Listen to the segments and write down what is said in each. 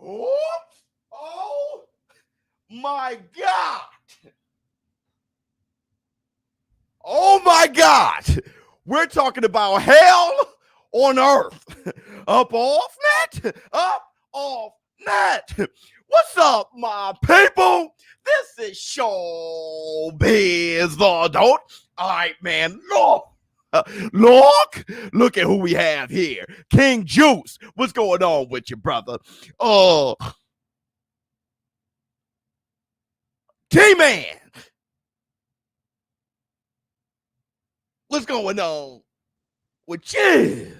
Oops. Oh my God. Oh my God. We're talking about hell on earth. Up off net. Up off net. What's up, my people? This is ShowBizz the Adult. All right, man. Look at who we have here. King Juice. What's going on with you, brother? T-Man. What's going on with you?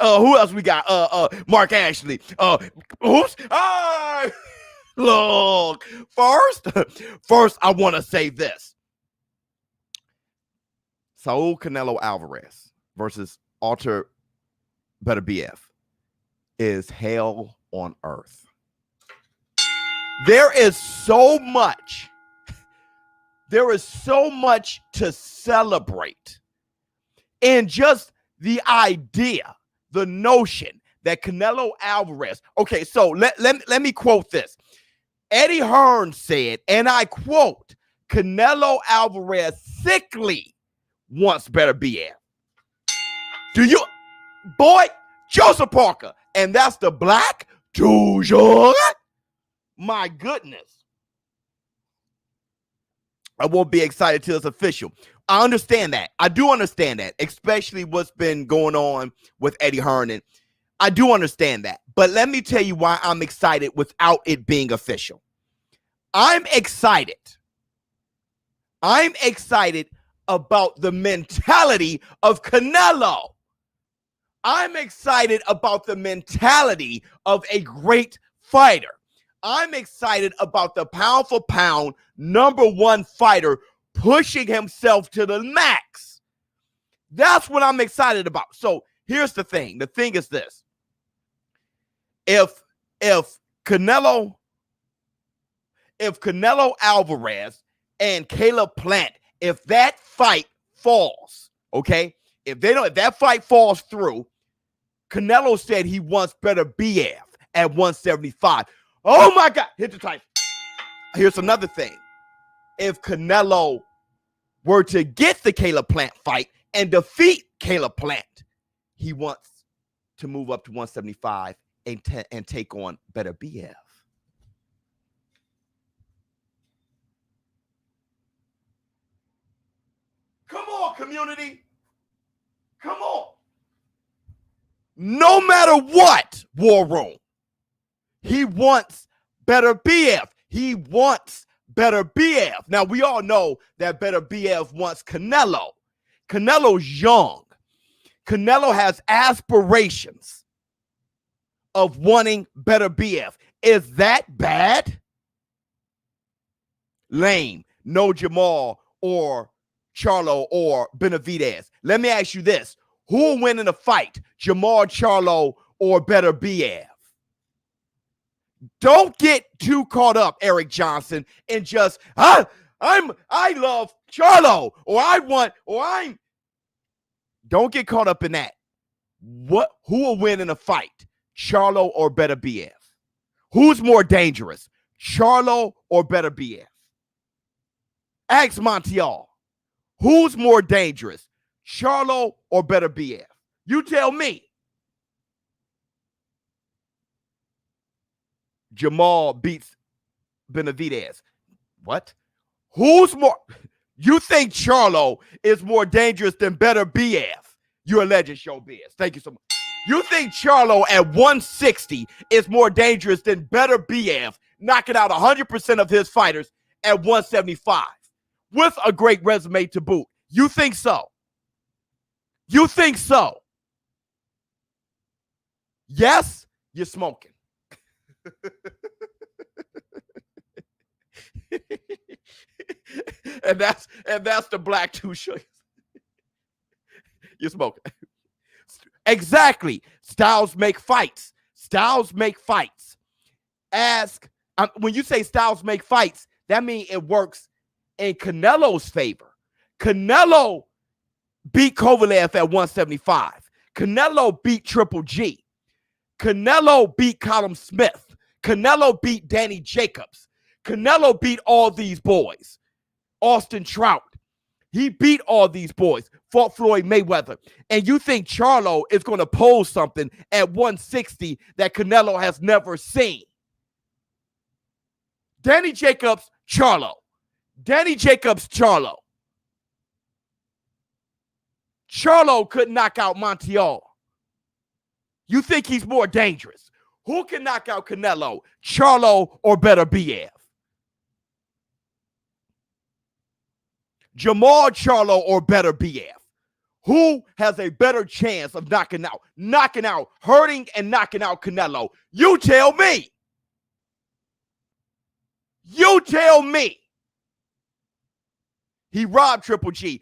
Who else we got? Mark Ashley. Who's? Look, first, I want to say this. Saul Canelo Alvarez versus Artur Beterbiev is hell on earth. There is so much to celebrate. And just the idea, the notion that Canelo Alvarez, okay, so let me quote this. Eddie Hearn said, and I quote, Canelo Alvarez sickly wants Beterbiev. Do you, boy, Joseph Parker, and that's the black toujours. My goodness. I won't be excited till it's official. I understand that. I do understand that, especially what's been going on with Eddie Hearn. I do understand that. But let me tell you why I'm excited without it being official. I'm excited. I'm excited about the mentality of Canelo. I'm excited about the mentality of a great fighter. I'm excited about the pound for pound #1 fighter pushing himself to the max. That's what I'm excited about. So here's the thing. The thing is this. If Canelo Alvarez and Caleb Plant, if that fight falls, okay, if that fight falls through, Canelo said he wants Beterbiev at 175. Oh my God, hit the type. Here's another thing. If Canelo were to get the Caleb Plant fight and defeat Caleb Plant, he wants to move up to 175 and take on Beterbiev. Come on, community. Come on. No matter what, War Room, he wants Beterbiev. He wants Beterbiev. Now, we all know that Beterbiev wants Canelo. Canelo's young. Canelo has aspirations of wanting Beterbiev. Is that bad? Lame. No Jamal or Charlo or Benavidez. Let me ask you this. Who will win in a fight? Jamal Charlo or Beterbiev? Don't get too caught up, Eric Johnson, and just I love Charlo Don't get caught up in that. Who will win in a fight? Charlo or Beterbiev? Who's more dangerous? Charlo or Beterbiev? Ask Montiel. Who's more dangerous? Charlo or Beterbiev? You tell me. Jamal beats Benavidez. What? Who's more? You think Charlo is more dangerous than Beterbiev? You're a legend, ShowBizz. Thank you so much. You think Charlo at 160 is more dangerous than Beterbiev knocking out 100% of his fighters at 175 with a great resume to boot? You think so? You think so? Yes, you're smoking. and that's the black two sugars. You're smoking. Exactly. Styles make fights. Styles make fights. When you say styles make fights, that means it works in Canelo's favor. Canelo beat Kovalev at 175. Canelo beat Triple G. Canelo beat Callum Smith. Canelo beat Danny Jacobs. Canelo beat all these boys. Austin Trout. He beat all these boys, fought Floyd Mayweather. And you think Charlo is going to pose something at 160 that Canelo has never seen. Danny Jacobs, Charlo. Danny Jacobs, Charlo. Charlo could knock out Montiel. You think he's more dangerous? Who can knock out Canelo, Charlo, or Beterbiev? Jamal Charlo or Beterbiev? Who has a better chance of knocking out, hurting and knocking out Canelo? You tell me. You tell me. He robbed Triple G.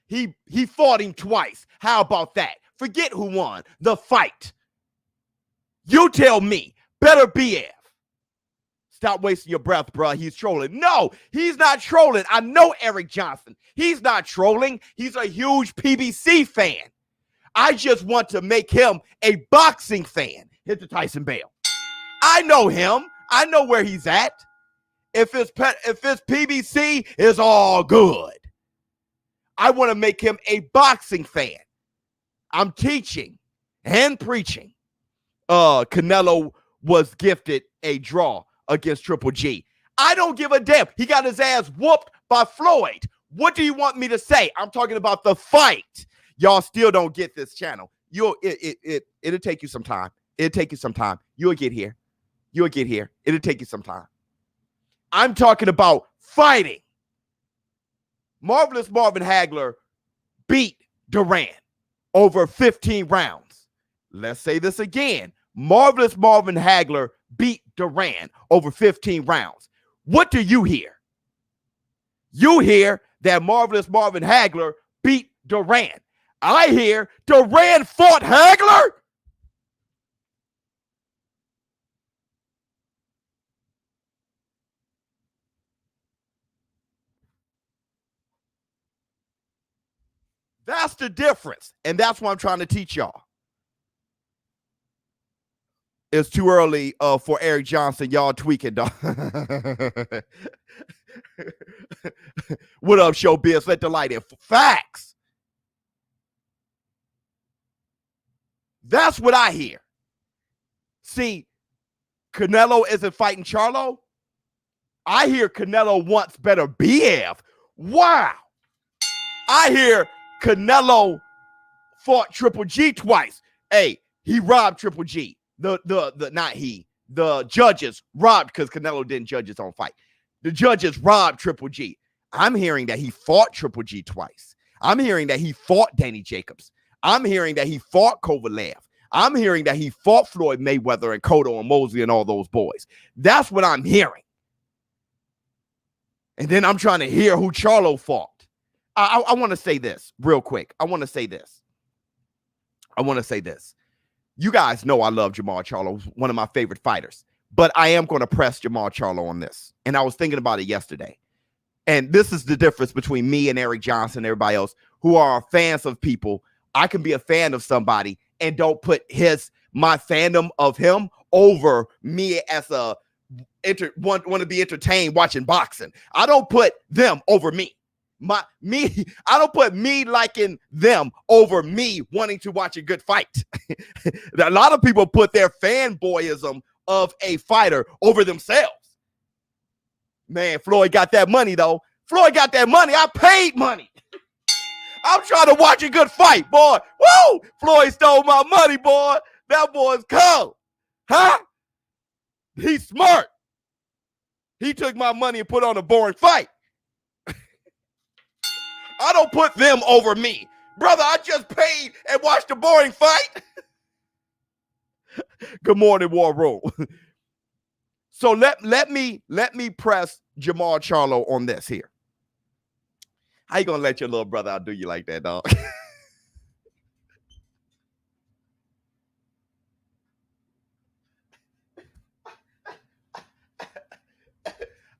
He fought him twice. How about that? Forget who won the fight. You tell me. Beterbiev. Stop wasting your breath, bro. He's trolling. No, he's not trolling. I know Eric Johnson. He's not trolling. He's a huge PBC fan. I just want to make him a boxing fan. Hit the Tyson Bale. I know him. I know where he's at. If it's PBC, it's all good. I want to make him a boxing fan. I'm teaching and preaching. Canelo was gifted a draw against Triple G. I don't give a damn. He got his ass whooped by Floyd. What do you want me to say? I'm talking about the fight. Y'all still don't get this channel. It'll take you some time. It'll take you some time. You'll get here. You'll get here. It'll take you some time. I'm talking about fighting. Marvelous Marvin Hagler beat Duran over 15 rounds. Let's say this again. Marvelous Marvin Hagler beat Duran over 15 rounds. What do you hear? You hear that Marvelous Marvin Hagler beat Duran. I hear Duran fought Hagler. That's the difference. And that's what I'm trying to teach y'all. It's too early for Eric Johnson. Y'all tweaking, dog. What up, ShowBizz? Let the light in. Facts. That's what I hear. See, Canelo isn't fighting Charlo. I hear Canelo wants Beterbiev. Wow. I hear Canelo fought Triple G twice. Hey, he robbed Triple G. The judges robbed, because Canelo didn't judge his own fight. The judges robbed Triple G. I'm hearing that he fought Triple G twice. I'm hearing that he fought Danny Jacobs. I'm hearing that he fought Kovalev. I'm hearing that he fought Floyd Mayweather and Cotto and Mosley and all those boys. That's what I'm hearing. And then I'm trying to hear who Charlo fought. I want to say this real quick. I want to say this. You guys know I love Jamal Charlo, one of my favorite fighters. But I am going to press Jamal Charlo on this. And I was thinking about it yesterday. And this is the difference between me and Eric Johnson and everybody else who are fans of people. I can be a fan of somebody and don't put my fandom of him over me as a want to be entertained watching boxing. I don't put them over me. I don't put me liking them over me wanting to watch a good fight. A lot of people put their fanboyism of a fighter over themselves. Man, Floyd got that money, though. Floyd got that money. I paid money. I'm trying to watch a good fight, boy. Woo! Floyd stole my money, boy. That boy's cold. Huh? He's smart. He took my money and put on a boring fight. I don't put them over me. Brother, I just paid and watched a boring fight. Good morning, War Room. So let me press Jamal Charlo on this here. How you gonna let your little brother outdo you like that, dog?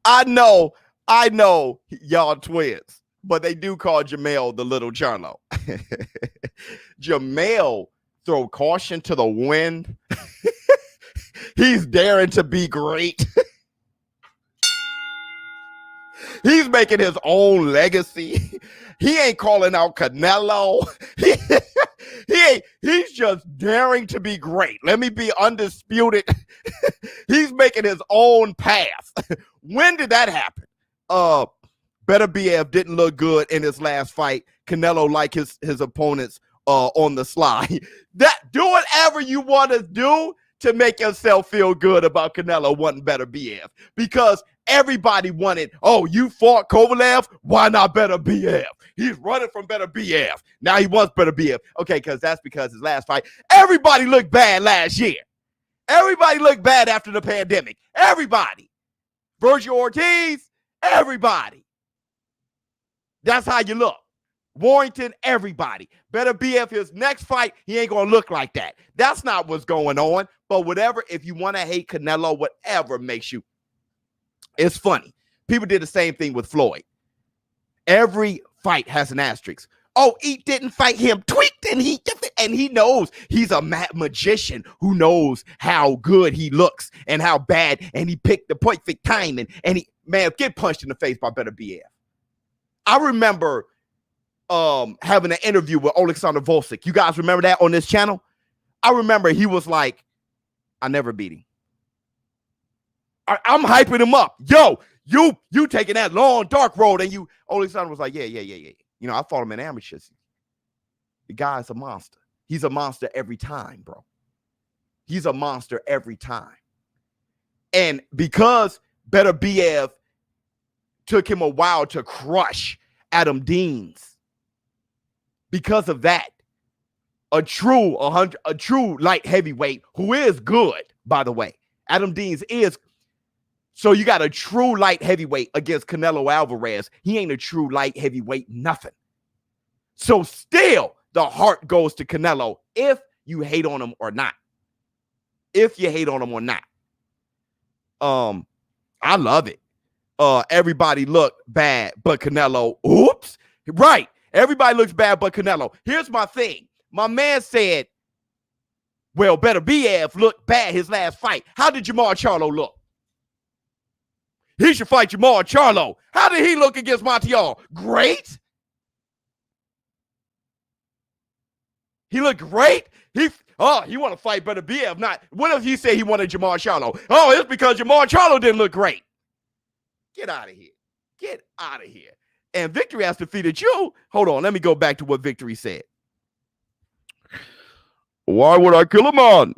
I know y'all twins, but they do call Jamel the little Charlo. Jamel throw caution to the wind. He's daring to be great. He's making his own legacy. He ain't calling out Canelo. He's just daring to be great. Let me be undisputed. He's making his own path. When did that happen? Beterbiev didn't look good in his last fight. Canelo like his opponents on the slide. Do whatever you want to do to make yourself feel good about Canelo wanting Beterbiev, because everybody wanted, oh, you fought Kovalev, why not Beterbiev? He's running from Beterbiev. Now he wants Beterbiev. Okay, that's because his last fight, everybody looked bad last year. Everybody looked bad after the pandemic. Everybody. Virgil Ortiz, everybody. That's how you look. Warrington, everybody. Beterbiev, his next fight, he ain't going to look like that. That's not what's going on. But whatever, if you want to hate Canelo, whatever makes you. It's funny. People did the same thing with Floyd. Every fight has an asterisk. Oh, he didn't fight him, tweaked, and he knows he's a magician who knows how good he looks and how bad, and he picked the perfect timing, and he, man, get punched in the face by Beterbiev. I remember having an interview with Alexander Volcic. You guys remember that on this channel? I remember he was like, I never beat him. I'm hyping him up. Yo, you taking that long, dark road, and Alexander was like, yeah. You know, I fought him in amateurs. The guy's a monster. He's a monster every time, bro. He's a monster every time. And because Beterbiev took him a while to crush Adam Deans, because of that, a true light heavyweight who is good, by the way. Adam Deans is. So you got a true light heavyweight against Canelo Alvarez. He ain't a true light heavyweight, nothing. So still, the heart goes to Canelo if you hate on him or not. If you hate on him or not. I love it. Everybody looked bad, but Canelo, oops. Right. Everybody looks bad, but Canelo. Here's my thing. My man said, well, Beterbiev looked bad his last fight. How did Jamar Charlo look? He should fight Jamar Charlo. How did he look against Montiel? Great. He looked great. You want to fight Beterbiev? Not. What if he said he wanted Jamar Charlo? Oh, it's because Jamar Charlo didn't look great. Get out of here. Get out of here. And Victory has defeated you. Hold on. Let me go back to what Victory said. Why would I kill a man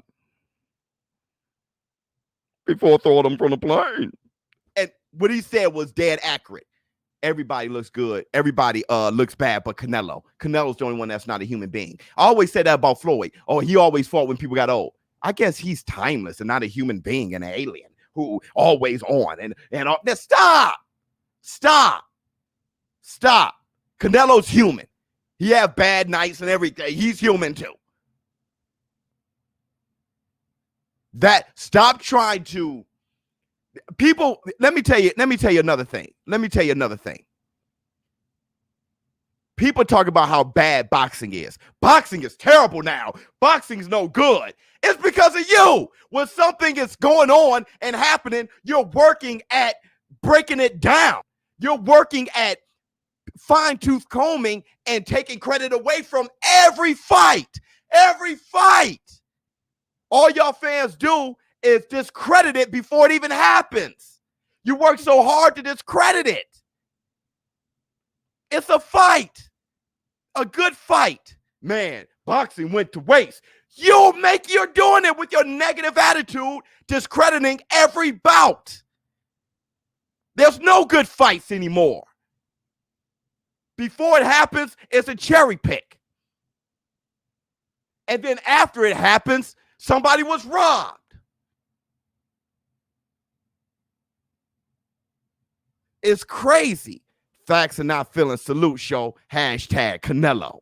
before throwing him from the plane? And what he said was dead accurate. Everybody looks good. Everybody looks bad, but Canelo. Canelo's the only one that's not a human being. I always said that about Floyd. Oh, he always fought when people got old. I guess he's timeless and not a human being, an alien who always on and all. Stop. Canelo's human. He have bad nights and everything. He's human too. Stop trying to. People, let me tell you another thing. People talk about how bad boxing is. Boxing is terrible now. Boxing's no good. It's because of you. When something is going on and happening, you're working at breaking it down. You're working at fine-tooth combing and taking credit away from every fight. Every fight. All y'all fans do is discredit it before it even happens. You work so hard to discredit it. It's a fight. A good fight. Man, boxing went to waste. You're doing it with your negative attitude, discrediting every bout. There's no good fights anymore. Before it happens, it's a cherry pick. And then after it happens, somebody was robbed. It's crazy. Facts are not feeling. Salute show. Hashtag Canelo.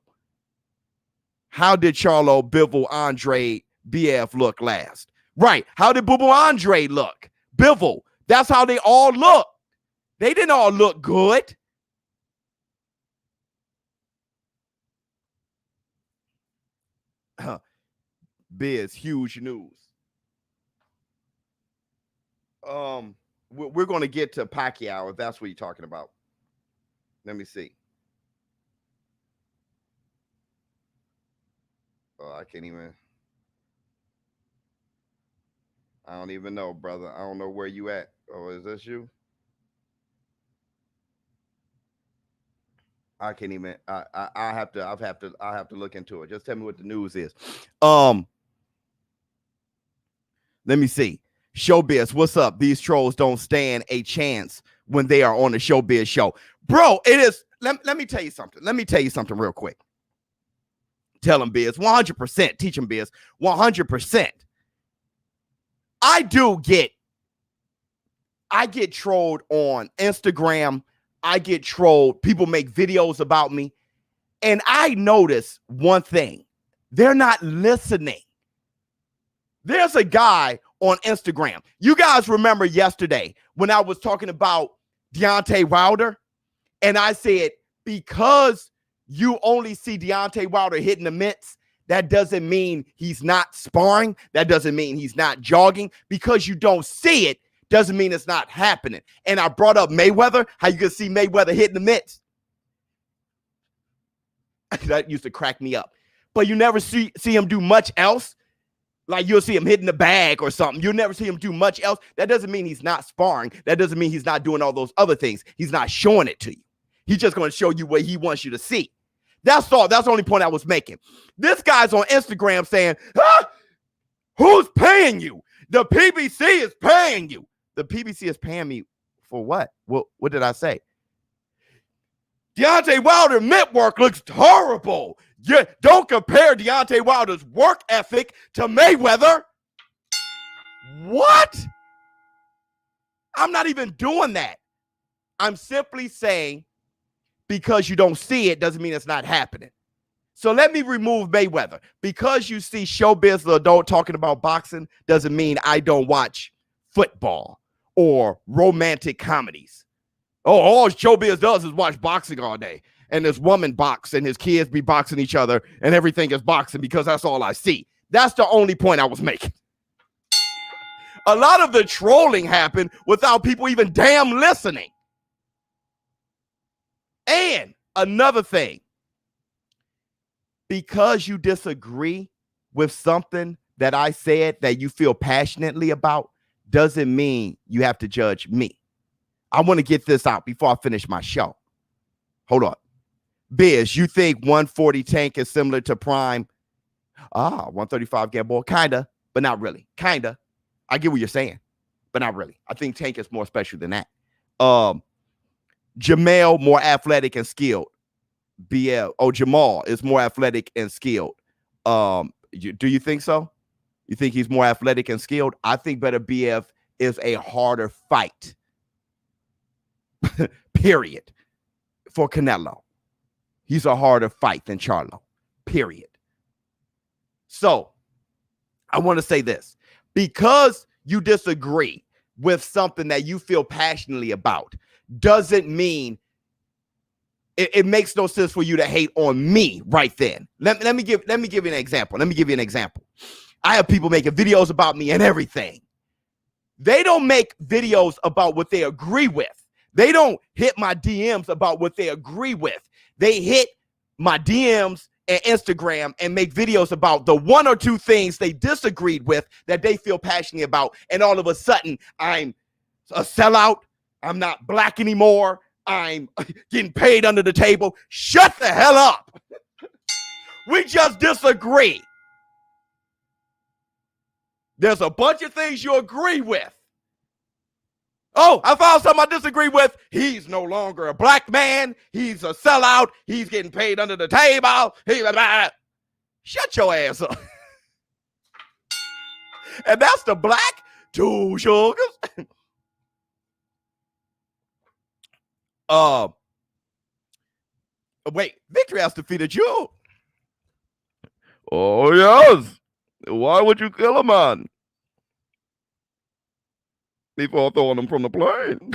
How did Charlo, Bivol, Andre, BF look last? Right. How did Bubba Andre look? Bivol. That's how they all look. They didn't all look good. Biz, huge news. we're going to get to Pacquiao if that's what you're talking about. Let me see. Oh, I can't even. I don't even know, brother. I don't know where you at. Oh, is this you? I can't even. I have to. I have to look into it. Just tell me what the news is. Let me see. ShowBizz, what's up? These trolls don't stand a chance when they are on the ShowBizz show, bro. It is. Let me tell you something. Let me tell you something real quick. Tell them, Biz. 100%. Teach them, Biz. 100%. I get trolled on Instagram. I get trolled. People make videos about me. And I notice one thing. They're not listening. There's a guy on Instagram. You guys remember yesterday when I was talking about Deontay Wilder? And I said, because you only see Deontay Wilder hitting the mitts, that doesn't mean he's not sparring. That doesn't mean he's not jogging. Because you don't see it doesn't mean it's not happening. And I brought up Mayweather, how you can see Mayweather hitting the mitts. That used to crack me up. But you never see him do much else. Like you'll see him hitting the bag or something. You'll never see him do much else. That doesn't mean he's not sparring. That doesn't mean he's not doing all those other things. He's not showing it to you. He's just going to show you what he wants you to see. That's all. That's the only point I was making. This guy's on Instagram saying, who's paying you? The PBC is paying you. The PBC is paying me for what? What did I say? Deontay Wilder mitt work looks horrible. Yeah, don't compare Deontay Wilder's work ethic to Mayweather. What? I'm not even doing that. I'm simply saying because you don't see it doesn't mean it's not happening. So let me remove Mayweather. Because you see ShowBizz the adult talking about boxing doesn't mean I don't watch football or romantic comedies. Oh, all ShowBizz does is watch boxing all day. And this woman box and his kids be boxing each other and everything is boxing because that's all I see. That's the only point I was making. A lot of the trolling happened without people even damn listening. And another thing, because you disagree with something that I said that you feel passionately about, doesn't mean you have to judge me. I want to get this out before I finish my show. Hold on. Biz, you think 140 Tank is similar to Prime? 135 Gamble? Kinda, but not really. Kinda. I get what you're saying, but not really. I think Tank is more special than that. Jamel, more athletic and skilled. Jamal is more athletic and skilled. Do you think so? You think he's more athletic and skilled? I think Beterbiev is a harder fight. Period. For Canelo. He's a harder fight than Charlo. Period. So, I want to say this. Because you disagree with something that you feel passionately about, doesn't mean it makes no sense for you to hate on me right then. Let me give you an example. I have people making videos about me and everything. They don't make videos about what they agree with. They don't hit my DMs about what they agree with. They hit my DMs and Instagram and make videos about the one or two things they disagreed with that they feel passionate about. And all of a sudden, I'm a sellout. I'm not black anymore. I'm getting paid under the table. Shut the hell up. We just disagree. There's a bunch of things you agree with. Oh, I found something I disagree with. He's no longer a black man. He's a sellout. He's getting paid under the table. Shut your ass up. And that's the black two sugars. Wait, Victory has defeated you. Oh, yes. Why would you kill a man before throwing him from the plane?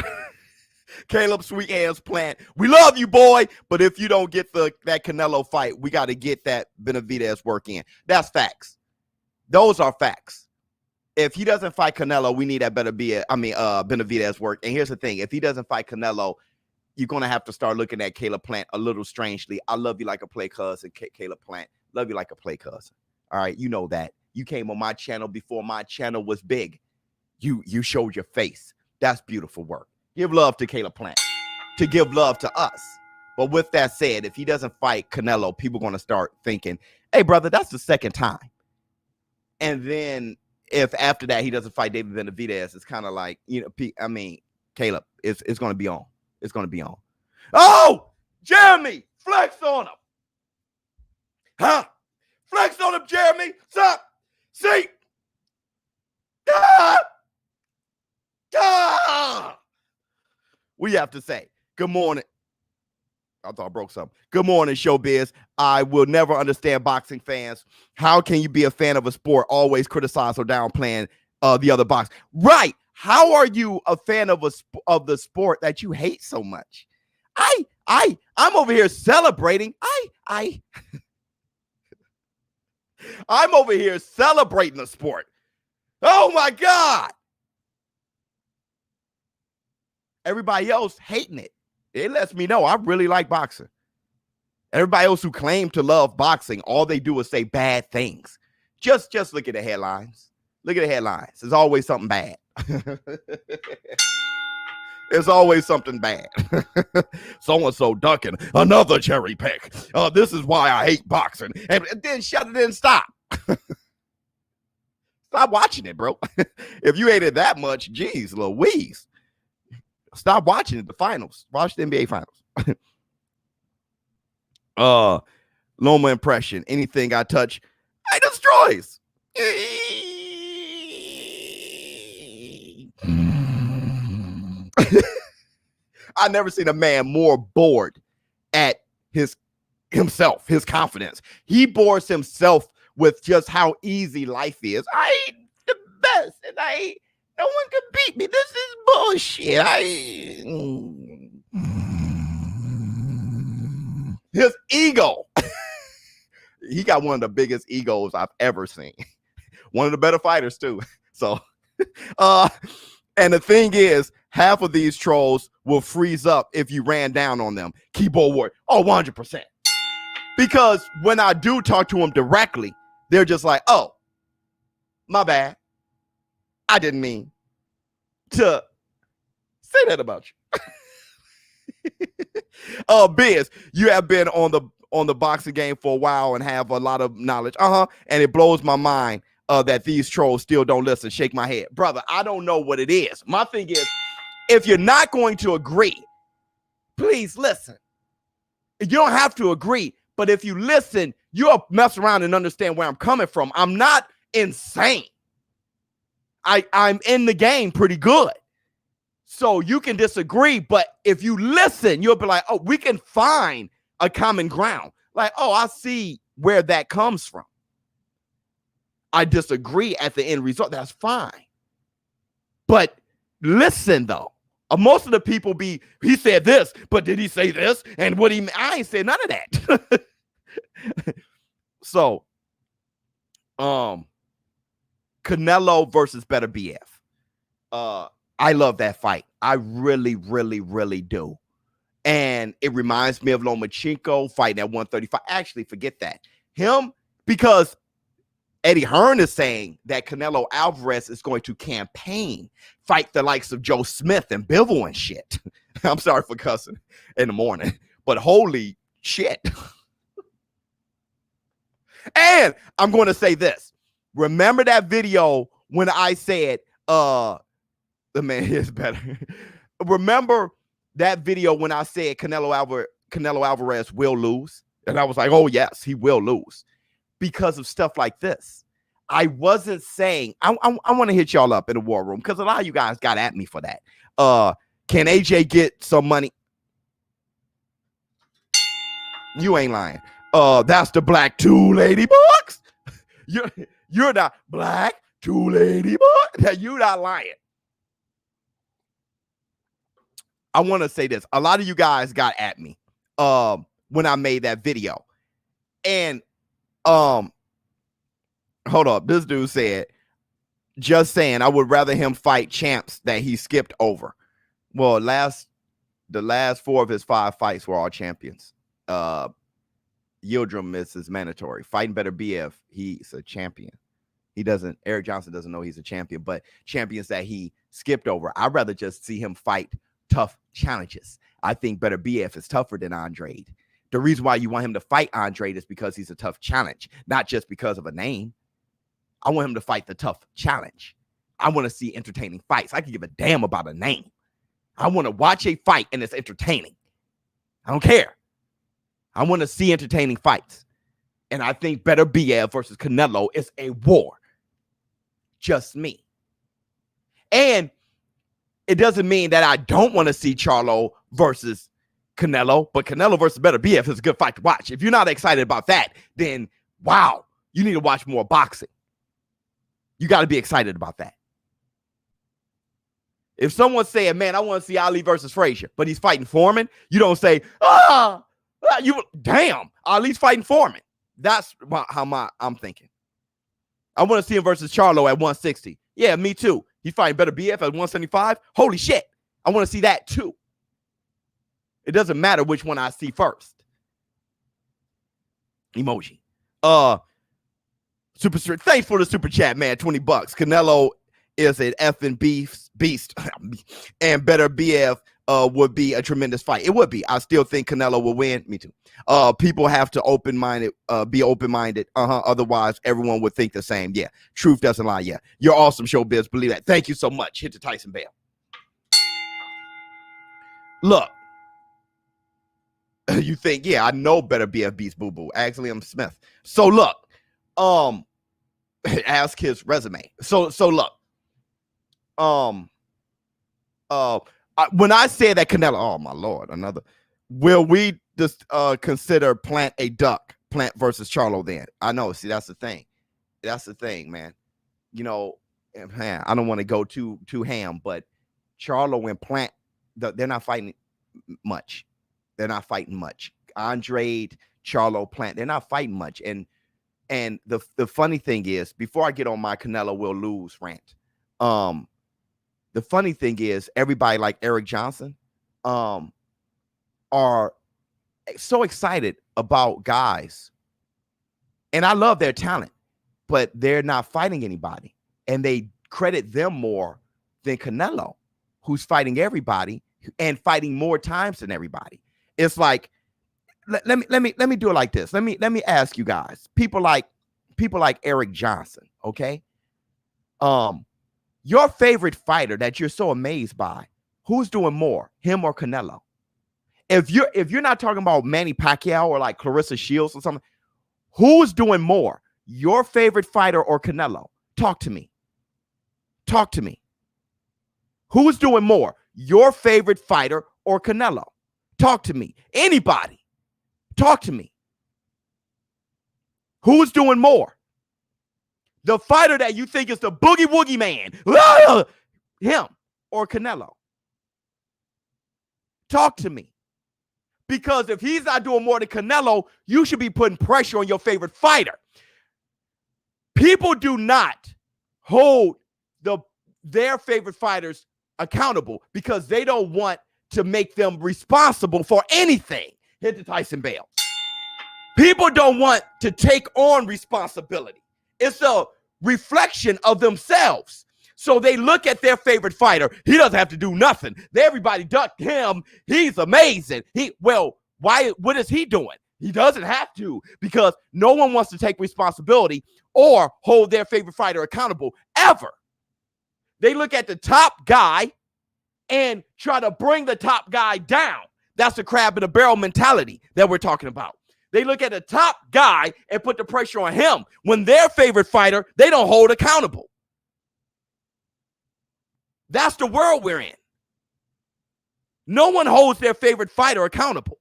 Caleb, sweet ass plant. We love you, boy. But if you don't get that Canelo fight, we got to get that Benavidez work in. That's facts. Those are facts. if he doesn't fight Canelo, we need that Benavidez work. And here's the thing: if he doesn't fight Canelo, you're gonna have to start looking at Caleb Plant a little strangely. I love you like a play cousin, Caleb Plant. Love you like a play cousin. All right, you know that. You came on my channel before my channel was big. You showed your face. That's beautiful work. Give love to Caleb Plant, to give love to us. But with that said, if he doesn't fight Canelo, people are gonna start thinking, "Hey, brother, that's the second time." And then if after that he doesn't fight David Benavidez, it's kind of like, Caleb, it's going to be on. It's going to be on. Oh, Jeremy, flex on him. Huh? Flex on him, Jeremy. Sup? See? We have to say, good morning. I thought I broke something. Good morning, ShowBizz. I will never understand boxing fans. How can you be a fan of a sport, always criticize or downplaying the other box? Right. How are you a fan of the sport that you hate so much? I'm over here celebrating. I'm over here celebrating the sport. Oh my God. Everybody else hating it. It lets me know I really like boxing. Everybody else who claim to love boxing, all they do is say bad things. Just look at the headlines. Look at the headlines. There's always something bad. There's always something bad. So-and-so ducking another cherry pick. This is why I hate boxing. And then shut it and stop. Stop watching it, bro. If you hate it that much, geez, Louise. Stop watching it, the finals. Watch the NBA finals. Loma impression. Anything I touch, I destroys. I never seen a man more bored at himself, his confidence. He bores himself with just how easy life is. I ain't the best, and no one can beat me. This is bullshit. His ego. He got one of the biggest egos I've ever seen. One of the better fighters too. So, and the thing is, half of these trolls will freeze up if you ran down on them. Keyboard warrior. Oh, 100%. Because when I do talk to them directly, they're just like, oh, my bad. I didn't mean to say that about you. Biz, you have been on the boxing game for a while and have a lot of knowledge. And it blows my mind that these trolls still don't listen. Shake my head. Brother, I don't know what it is. My thing is, if you're not going to agree, please listen. You don't have to agree, but if you listen, you'll mess around and understand where I'm coming from. I'm not insane. I'm in the game pretty good. So you can disagree, but if you listen, you'll be like, oh, we can find a common ground. Like, oh, I see where that comes from. I disagree at the end result. That's fine. But listen, though. Most of the people he said this, but did he say this? And I ain't said none of that. So, Canelo versus Beterbiev. I love that fight. I really, really, really do. And it reminds me of Lomachenko fighting at 135. Actually, forget that. Because Eddie Hearn is saying that Canelo Alvarez is going to campaign, fight the likes of Joe Smith and Bivol and shit. I'm sorry for cussing in the morning, but holy shit. And I'm going to say this. Remember that video when I said, the man is better. Remember that video when I said Canelo Alvarez will lose? And I was like, oh, yes, he will lose. Because of stuff like this. I wasn't saying, I want to hit y'all up in the war room because a lot of you guys got at me for that. Can AJ get some money? You ain't lying. That's the black two lady bucks. You're not black two lady bucks. You're not lying. I want to say this. A lot of you guys got at me when I made that video. And hold up. This dude said, Just saying, I would rather him fight champs that he skipped over. Well, the last 4 of his 5 fights were all champions. Yildirim is mandatory. Fighting Beterbiev, he's a champion. Eric Johnson doesn't know he's a champion, but champions that he skipped over. I'd rather just see him fight tough challenges. I think Beterbiev is tougher than Andrade. The reason why you want him to fight Andrade is because he's a tough challenge, not just because of a name. I want him to fight the tough challenge. I want to see entertaining fights. I can give a damn about a name. I want to watch a fight and it's entertaining. I don't care. I want to see entertaining fights. And I think Beterbiev versus Canelo is a war. Just me. And it doesn't mean that I don't want to see Charlo versus Canelo, but Canelo versus Beterbiev is a good fight to watch. If you're not excited about that, then wow, you need to watch more boxing. You got to be excited about that. If someone's saying, man, I want to see Ali versus Frazier, but he's fighting Foreman, you don't say, damn, Ali's fighting Foreman. That's how I'm thinking. I want to see him versus Charlo at 160. Yeah, me too. He's fighting Beterbiev at 175. Holy shit. I want to see that too. It doesn't matter which one I see first. Emoji. Super Street. Thanks for the super chat, man. $20. Canelo is an effing beast. And Beterbiev would be a tremendous fight. It would be. I still think Canelo will win. Me too. People have to be open-minded. Otherwise, everyone would think the same. Yeah. Truth doesn't lie. Yeah. You're awesome, ShowBizz. Believe that. Thank you so much. Hit the Tyson bell. Look. You think, yeah, I know Beterbiev beats Boo Boo. Ask Liam Smith. So look. Ask his resume. So look. When I say that Canelo, oh my Lord, will we just consider Plant versus Charlo then? I know, see, that's the thing. That's the thing, man. You know, man, I don't want to go too ham, but Charlo and Plant, they're not fighting much. They're not fighting much. Andrade, Charlo, Plant, they're not fighting much. And the funny thing is, before I get on my Canelo will lose rant, the funny thing is everybody like Eric Johnson are so excited about guys. And I love their talent, but they're not fighting anybody. And they credit them more than Canelo, who's fighting everybody and fighting more times than everybody. It's like, let me do it like this. Let me ask you guys, people like Eric Johnson, okay? Your favorite fighter that you're so amazed by, who's doing more, him or Canelo? If you're not talking about Manny Pacquiao or like Clarissa Shields or something, who's doing more, your favorite fighter or Canelo? Talk to me. Talk to me. Who's doing more, your favorite fighter or Canelo? Talk to me. Anybody. Talk to me. Who's doing more? The fighter that you think is the boogie woogie man, him or Canelo? Talk to me. Because if he's not doing more than Canelo, you should be putting pressure on your favorite fighter. People do not hold their favorite fighters accountable because they don't want to make them responsible for anything. Hit the Tyson bell. People don't want to take on responsibility. It's a reflection of themselves. So they look at their favorite fighter. He doesn't have to do nothing. Everybody ducked him. He's amazing. What is he doing? He doesn't have to, because no one wants to take responsibility or hold their favorite fighter accountable ever. They look at the top guy and try to bring the top guy down. That's the crab in a barrel mentality that we're talking about. They look at the top guy and put the pressure on him when their favorite fighter, they don't hold accountable. That's the world we're in. No one holds their favorite fighter accountable.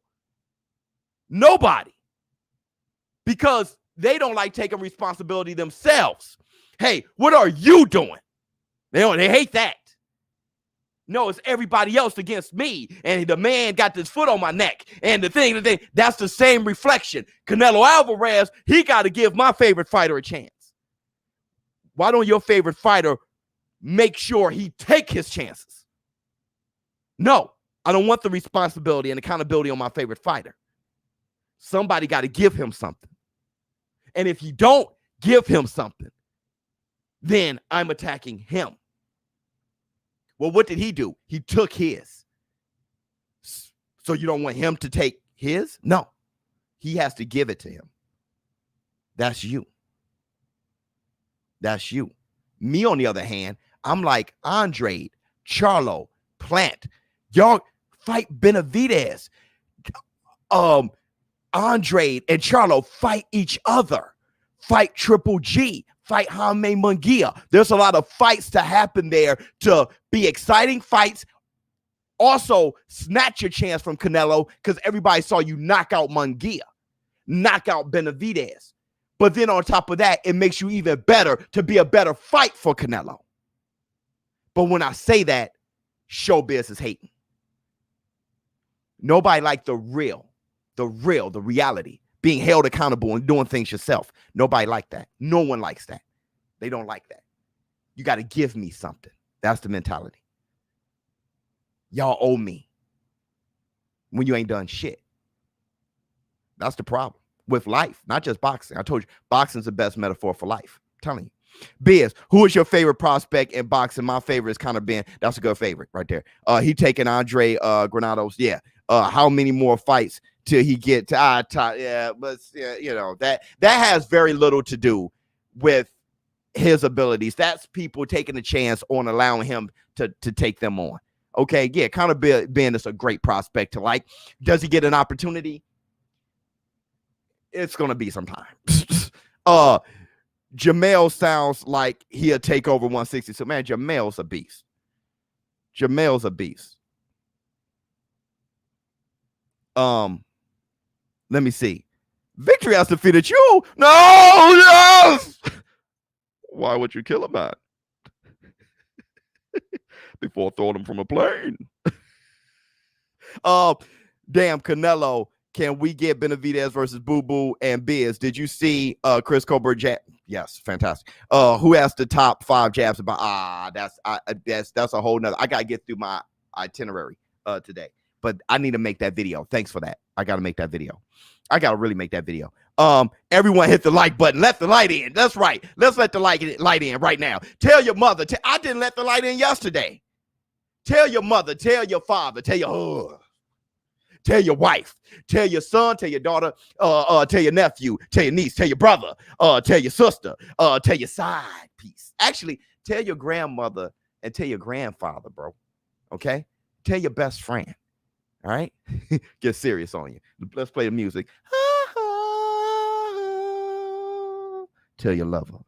Nobody. Because they don't like taking responsibility themselves. Hey, what are you doing? They hate that. No, it's everybody else against me. And the man got this foot on my neck. And the thing, that's the same reflection. Canelo Alvarez, he got to give my favorite fighter a chance. Why don't your favorite fighter make sure he take his chances? No, I don't want the responsibility and accountability on my favorite fighter. Somebody got to give him something. And if you don't give him something, then I'm attacking him. Well, what did he do? He took his. So you don't want him to take his? No, he has to give it to him. That's you. That's you. Me, on the other hand, I'm like Andre, Charlo, Plant. Y'all fight Beterbiev. Andre and Charlo fight each other. Fight Triple G. Fight Jaime Munguia. There's a lot of fights to happen there to be exciting fights. Also, snatch your chance from Canelo because everybody saw you knock out Munguia, knock out Beterbiev. But then on top of that, it makes you even better to be a better fight for Canelo. But when I say that, ShowBizz is hating. Nobody like the reality, being held accountable and doing things yourself. Nobody like that. No one likes that. They don't like that. You got to give me something. That's the mentality. Y'all owe me when you ain't done shit. That's the problem with life, not just boxing. I told you, boxing's the best metaphor for life. I'm telling you. Biz, who is your favorite prospect in boxing? My favorite is kind of Ben. That's a good favorite right there. He taking Andre Granados. Yeah. How many more fights till he get to yeah, but yeah, you know, that has very little to do with his abilities. That's people taking a chance on allowing him to take them on. Okay, yeah, kind of Ben is a great prospect to like. Does he get an opportunity? It's gonna be sometime. Jamel sounds like he'll take over 160. So man, Jamel's a beast. Jamel's a beast. Let me see. Victory has defeated you. No, yes. Why would you kill a man before throwing him from a plane? Damn, Canelo. Can we get Beterbiev versus Boo Boo and Biz? Did you see Chris Colbert jab? Yes, fantastic. Who has the top 5 jabs about? That's a whole nother. I gotta get through my itinerary today, but I need to make that video. Thanks for that. I gotta make that video. I gotta really make that video. Everyone hit the like button. Let the light in. That's right. Let's let the light in right now. Tell your mother. I didn't let the light in yesterday. Tell your mother. Tell your father. Tell your tell your wife, tell your son, tell your daughter, tell your nephew, tell your niece, tell your brother, tell your sister, tell your side piece. Actually, tell your grandmother and tell your grandfather, bro. Okay? Tell your best friend. All right? Get serious on you. Let's play the music. Tell your lover.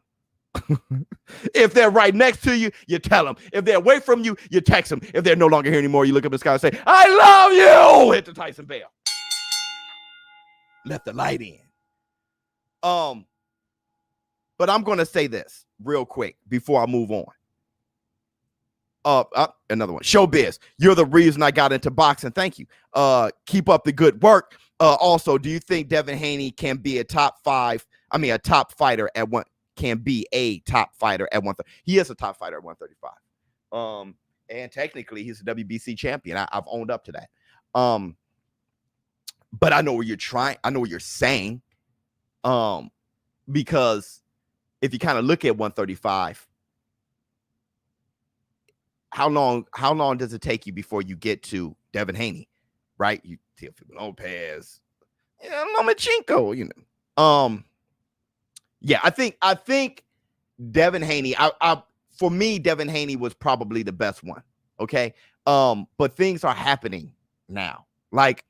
If they're right next to you, you tell them. If they're away from you, you text them. If they're no longer here anymore, you look up in the sky and say, I love you. Hit the Tyson bell. Let the light in. But I'm going to say this real quick before I move on. Another one. ShowBizz, you're the reason I got into boxing. Thank you. Keep up the good work. Also, do you think Devin Haney can be a top fighter at one? Can be a top fighter at 130. He is a top fighter at 135. And technically he's a WBC champion. I've owned up to that. But I know what you're trying. I know what you're saying. Because if you kind of look at 135, how long does it take you before you get to Devin Haney? Right? You Teofimo Lopez, Lomachenko, you know. Yeah, I think Devin Haney, for me, Devin Haney was probably the best one. Okay. But things are happening now. Like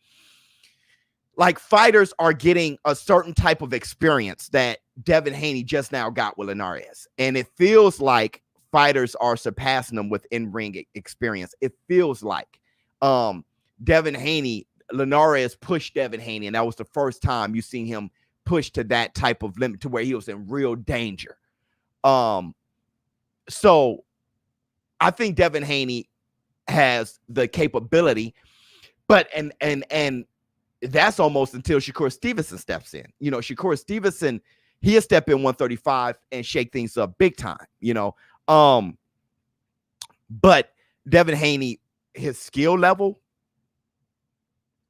fighters are getting a certain type of experience that Devin Haney just now got with Linares. And it feels like fighters are surpassing them with in-ring experience. It feels like Devin Haney, Linares pushed Devin Haney, and that was the first time you seen him push to that type of limit to where he was in real danger. So I think Devin Haney has the capability, but and that's almost until Shakur Stevenson steps in. You know, Shakur Stevenson, He'll step in 135 and shake things up big time, But Devin Haney, his skill level,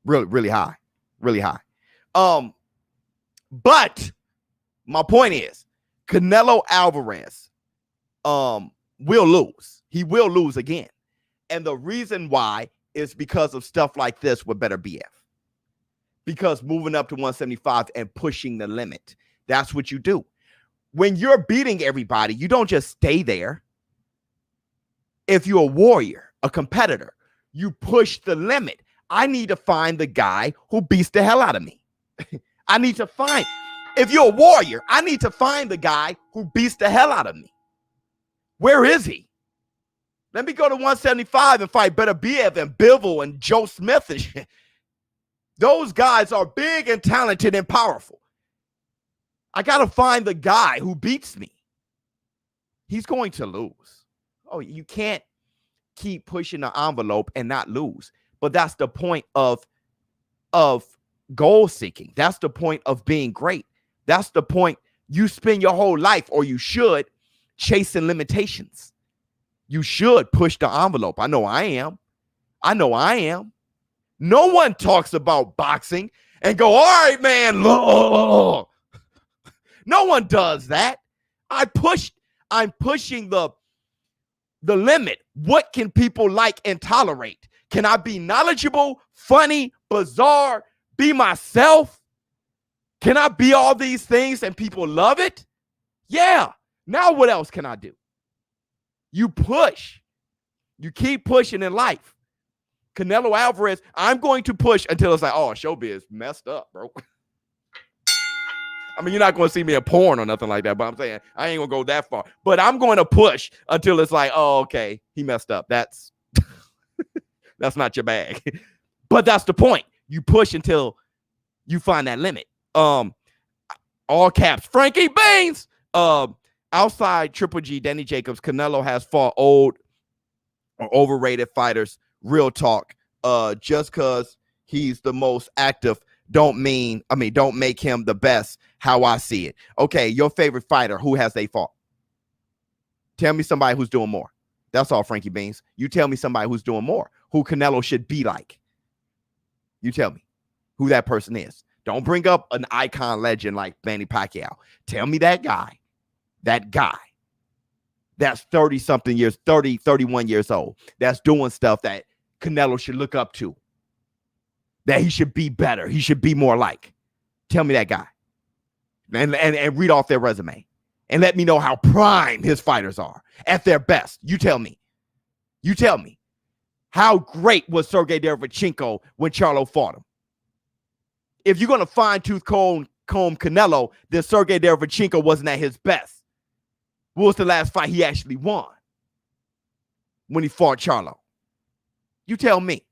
really, really high, really high. But my point is, Canelo Alvarez will lose. He will lose again. And the reason why is because of stuff like this with Beterbiev. Because moving up to 175 and pushing the limit, that's what you do. When you're beating everybody, you don't just stay there. If you're a warrior, a competitor, you push the limit. I need to find the guy who beats the hell out of me. I need to find, if you're a warrior, I need to find the guy who beats the hell out of me. Where is he? Let me go to 175 and fight Beterbiev and Bivol and Joe Smith and shit. Those guys are big and talented and powerful. I got to find the guy who beats me. He's going to lose. Oh, you can't keep pushing the envelope and not lose. But that's the point of goal seeking. That's the point of being great. That's the point. You spend your whole life, or you should, chasing limitations. You should push the envelope. I know I am. No one talks about boxing and go, all right, man. No one does that. I'm pushing the limit. What can people like and tolerate? Can I be knowledgeable, funny, bizarre, be myself? Can I be all these things and people love it? Yeah. Now what else can I do? You push. You keep pushing in life. Canelo Alvarez, I'm going to push until it's like, oh, ShowBizz messed up, bro. I mean, you're not going to see me in porn or nothing like that, but I'm saying I ain't going to go that far. But I'm going to push until it's like, oh, okay, he messed up. That's not your bag. But that's the point. You push until you find that limit. All caps, Frankie Beans. Outside Triple G, Danny Jacobs, Canelo has fought old or overrated fighters. Real talk. Just because he's the most active don't make him the best, how I see it. Okay, your favorite fighter, who has they fought? Tell me somebody who's doing more. That's all, Frankie Beans. You tell me somebody who's doing more, who Canelo should be like. You tell me who that person is. Don't bring up an icon legend like Manny Pacquiao. Tell me that guy that's 30-something years, 30, 31 years old, that's doing stuff that Canelo should look up to, that he should be better, he should be more like. Tell me that guy. And read off their resume. And let me know how prime his fighters are at their best. You tell me. You tell me. How great was Sergey Derevchenko when Charlo fought him? If you're going to fine-tooth comb Canelo, then Sergey Derevchenko wasn't at his best. What was the last fight he actually won? When he fought Charlo. You tell me.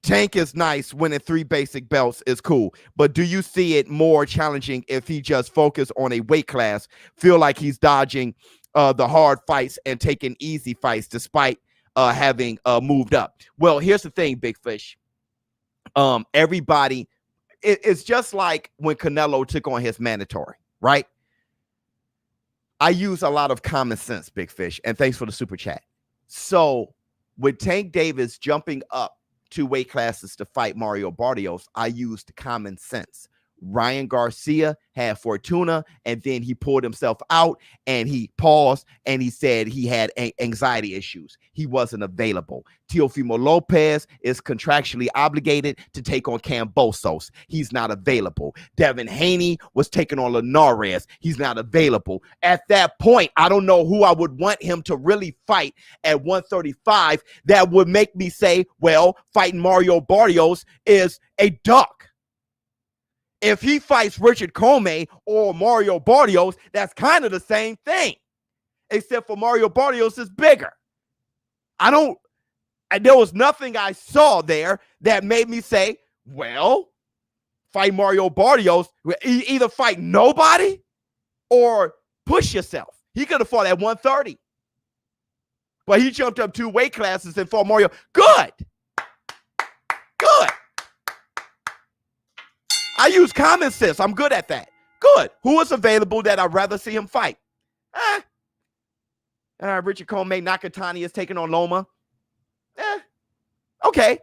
Tank is nice. Winning 3 basic belts is cool. But do you see it more challenging if he just focused on a weight class? Feel like he's dodging the hard fights and taking easy fights despite having moved up. Well, here's the thing, Big Fish. Everybody, it's just like when Canelo took on his mandatory, right? I use a lot of common sense, Big Fish, and thanks for the super chat. So with Tank Davis jumping up 2 weight classes to fight Mario Barrios, I used common sense. Ryan Garcia had Fortuna, and then he pulled himself out and he paused and he said he had anxiety issues. He wasn't available. Teofimo Lopez is contractually obligated to take on Kambosos. He's not available. Devin Haney was taking on Linares. He's not available. At that point, I don't know who I would want him to really fight at 135 that would make me say, well, fighting Mario Barrios is a duck. If he fights Richard Comey or Mario Barrios, that's kind of the same thing, except for Mario Barrios is bigger. There was nothing I saw there that made me say, well, fight Mario Barrios, either fight nobody or push yourself. He could have fought at 130, but he jumped up 2 weight classes and fought Mario. Good. I use common sense. I'm good at that. Good. Who is available that I'd rather see him fight? Richard Coleman, Nakatani is taking on Loma. Okay.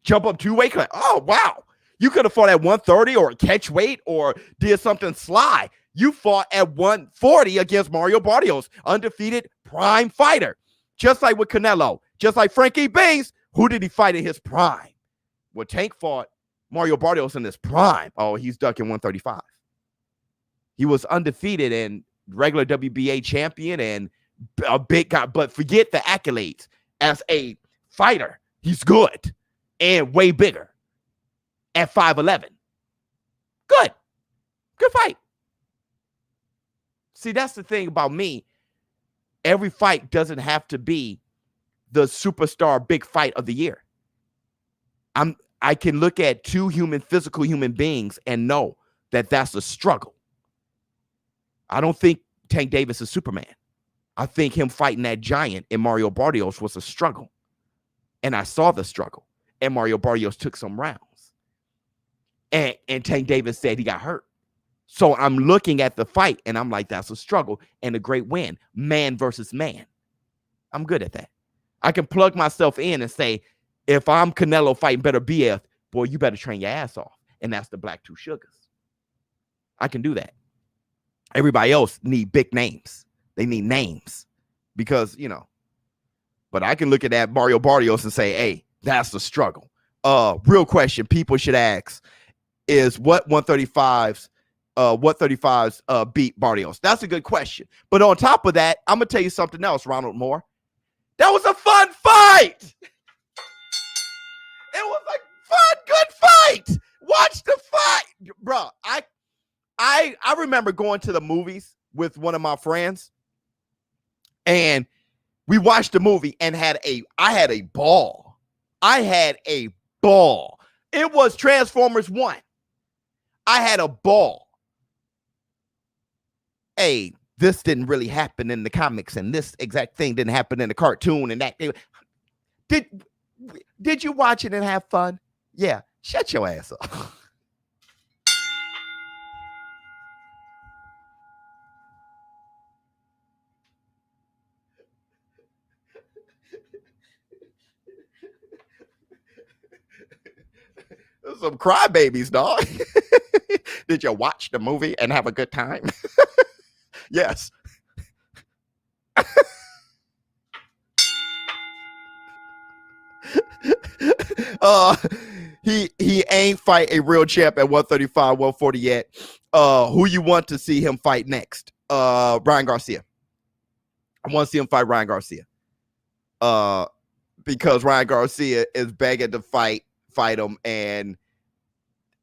Jump up 2 weight class. Oh, wow. You could have fought at 130 or catch weight or did something sly. You fought at 140 against Mario Barrios, undefeated prime fighter. Just like with Canelo, just like Frankie Beans. Who did he fight in his prime? Well, Tank fought Mario Barrios in his prime. Oh, he's ducking 135. He was undefeated and regular WBA champion and a big guy, but forget the accolades. As a fighter, he's good and way bigger at 5'11". Good fight. See, that's the thing about me. Every fight doesn't have to be the superstar big fight of the year. I can look at two physical human beings and know that that's a struggle. I don't think Tank Davis is Superman. I think him fighting that giant in Mario Barrios was a struggle. And I saw the struggle. And Mario Barrios took some rounds. And Tank Davis said he got hurt. So I'm looking at the fight and I'm like, that's a struggle and a great win. Man versus man. I'm good at that. I can plug myself in and say, if I'm Canelo fighting Beterbiev, boy, you better train your ass off. And that's the Black Two Sugars. I can do that. Everybody else need big names. They need names because, but I can look at that Mario Barrios and say, hey, that's the struggle. Real question people should ask is what 135s beat Barrios? That's a good question. But on top of that, I'm going to tell you something else, Ronald Moore. That was a fun fight. It was a fun, good fight. Watch the fight. Bro, I remember going to the movies with one of my friends, and we watched the movie and I had a ball. I had a ball. It was Transformers 1. I had a ball. Hey, this didn't really happen in the comics, and this exact thing didn't happen in the cartoon, and that did you watch it and have fun? Yeah, shut your ass up. Some crybabies, dog. Did you watch the movie and have a good time? Yes. He ain't fight a real champ at 135, 140 yet. Who you want to see him fight next? Ryan Garcia. I want to see him fight Ryan Garcia. Because Ryan Garcia is begging to fight him, and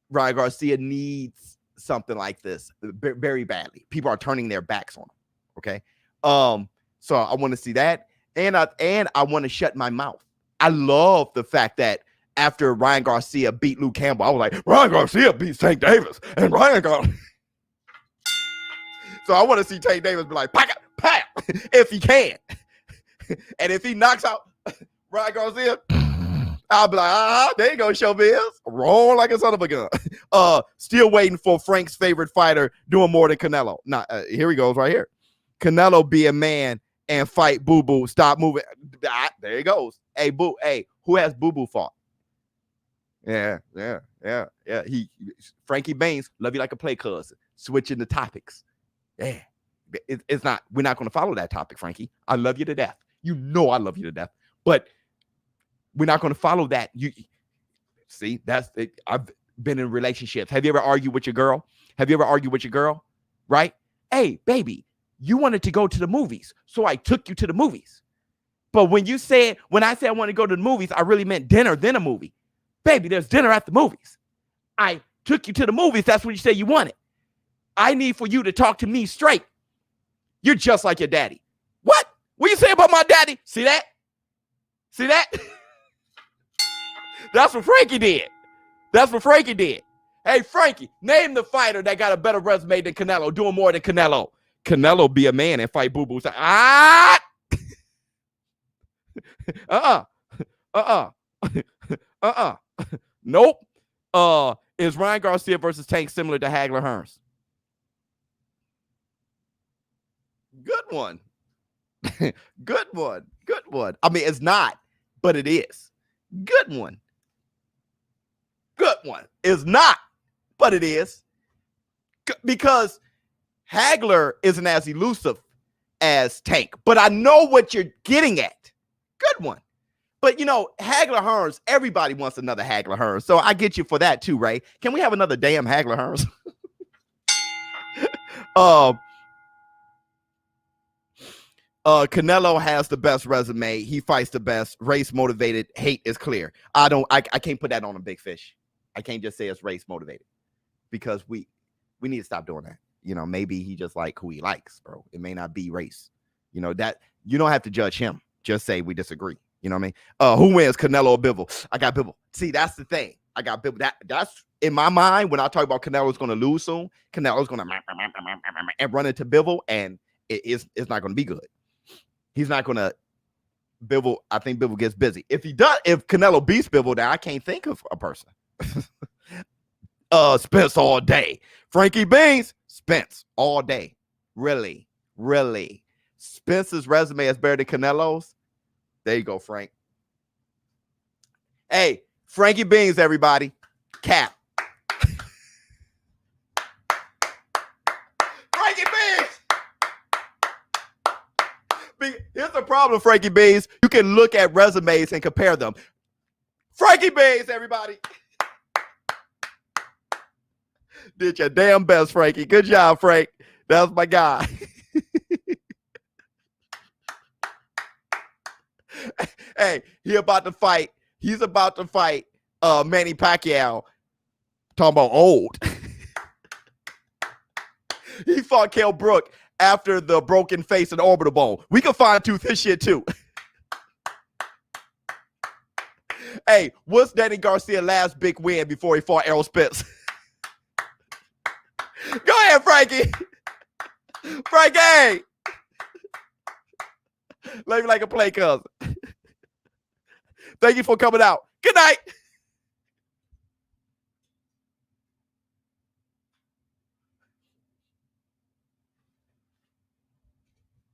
Ryan Garcia needs something like this very badly. People are turning their backs on him. Okay. So I want to see that, and I want to shut my mouth. I love the fact that after Ryan Garcia beat Luke Campbell, I was like, Ryan Garcia beats Tank Davis, and Ryan Garcia. So I want to see Tank Davis be like, pack, if he can, and if he knocks out Ryan Garcia, I'll be like, there you go, ShowBizz. Roll like a son of a gun. Still waiting for Frank's favorite fighter doing more than Canelo. Here he goes right here. Canelo be a man and fight Boo Boo. Stop moving. There he goes. Hey, Boo. Hey, who has Boo Boo fought? Yeah. Frankie Baines, love you like a play cousin. Switching the topics. Yeah. It's not, we're not going to follow that topic, Frankie. I love you to death. You know I love you to death. But we're not going to follow that. You see, that's it. I've been in relationships. Have you ever argued with your girl? Right? Hey, baby, you wanted to go to the movies, so I took you to the movies. But when I said I want to go to the movies, I really meant dinner, then a movie. Baby, there's dinner at the movies. I took you to the movies. That's what you said you wanted. I need for you to talk to me straight. You're just like your daddy. What? What you say about my daddy? See that? That's what Frankie did. Hey, Frankie, name the fighter that got a better resume than Canelo, doing more than Canelo. Canelo be a man and fight Boo Boo. Nope. Is Ryan Garcia versus Tank similar to Hagler Hearns? Good one. Good one. Good one. I mean, it's not, but it is. Good one. Good one. It's not, but it is. Because Hagler isn't as elusive as Tank, but I know what you're getting at. Good one. But, you know, Hagler Hearns, everybody wants another Hagler Hearns. So I get you for that too, Ray. Can we have another damn Hagler Hearns? Canelo has the best resume. He fights the best. Race motivated. Hate is clear. I can't put that on a big fish. I can't just say it's race motivated because we need to stop doing that. You know, maybe he just like who he likes, bro. It may not be race. You know, that you don't have to judge him. Just say we disagree. You know what I mean? Who wins, Canelo or Bivol? I got Bivol. See, that's the thing. I got Bivol. That's in my mind when I talk about Canelo's going to lose soon. Canelo's going to and run into Bivol, and it's not going to be good. He's not going to. Bivol. I think Bivol gets busy. If Canelo beats Bivol, then I can't think of a person. Spence all day. Frankie Beans, Spence all day. Really. Spence's resume is better than Canelo's. There you go, Frank. Hey, Frankie Beans, everybody. Cap. Frankie Beans. Here's the problem, Frankie Beans. You can look at resumes and compare them. Frankie Beans, everybody. Did your damn best, Frankie. Good job, Frank. That was my guy. Hey, he's about to fight Manny Pacquiao. Talking about old. He fought Kell Brook after the broken face and orbital bone. We can fine-tooth his shit too. Hey, what's Danny Garcia's last big win before he fought Errol Spence? Go ahead, Frankie. Frankie. Let me like a play, cousin. Thank you for coming out. Good night.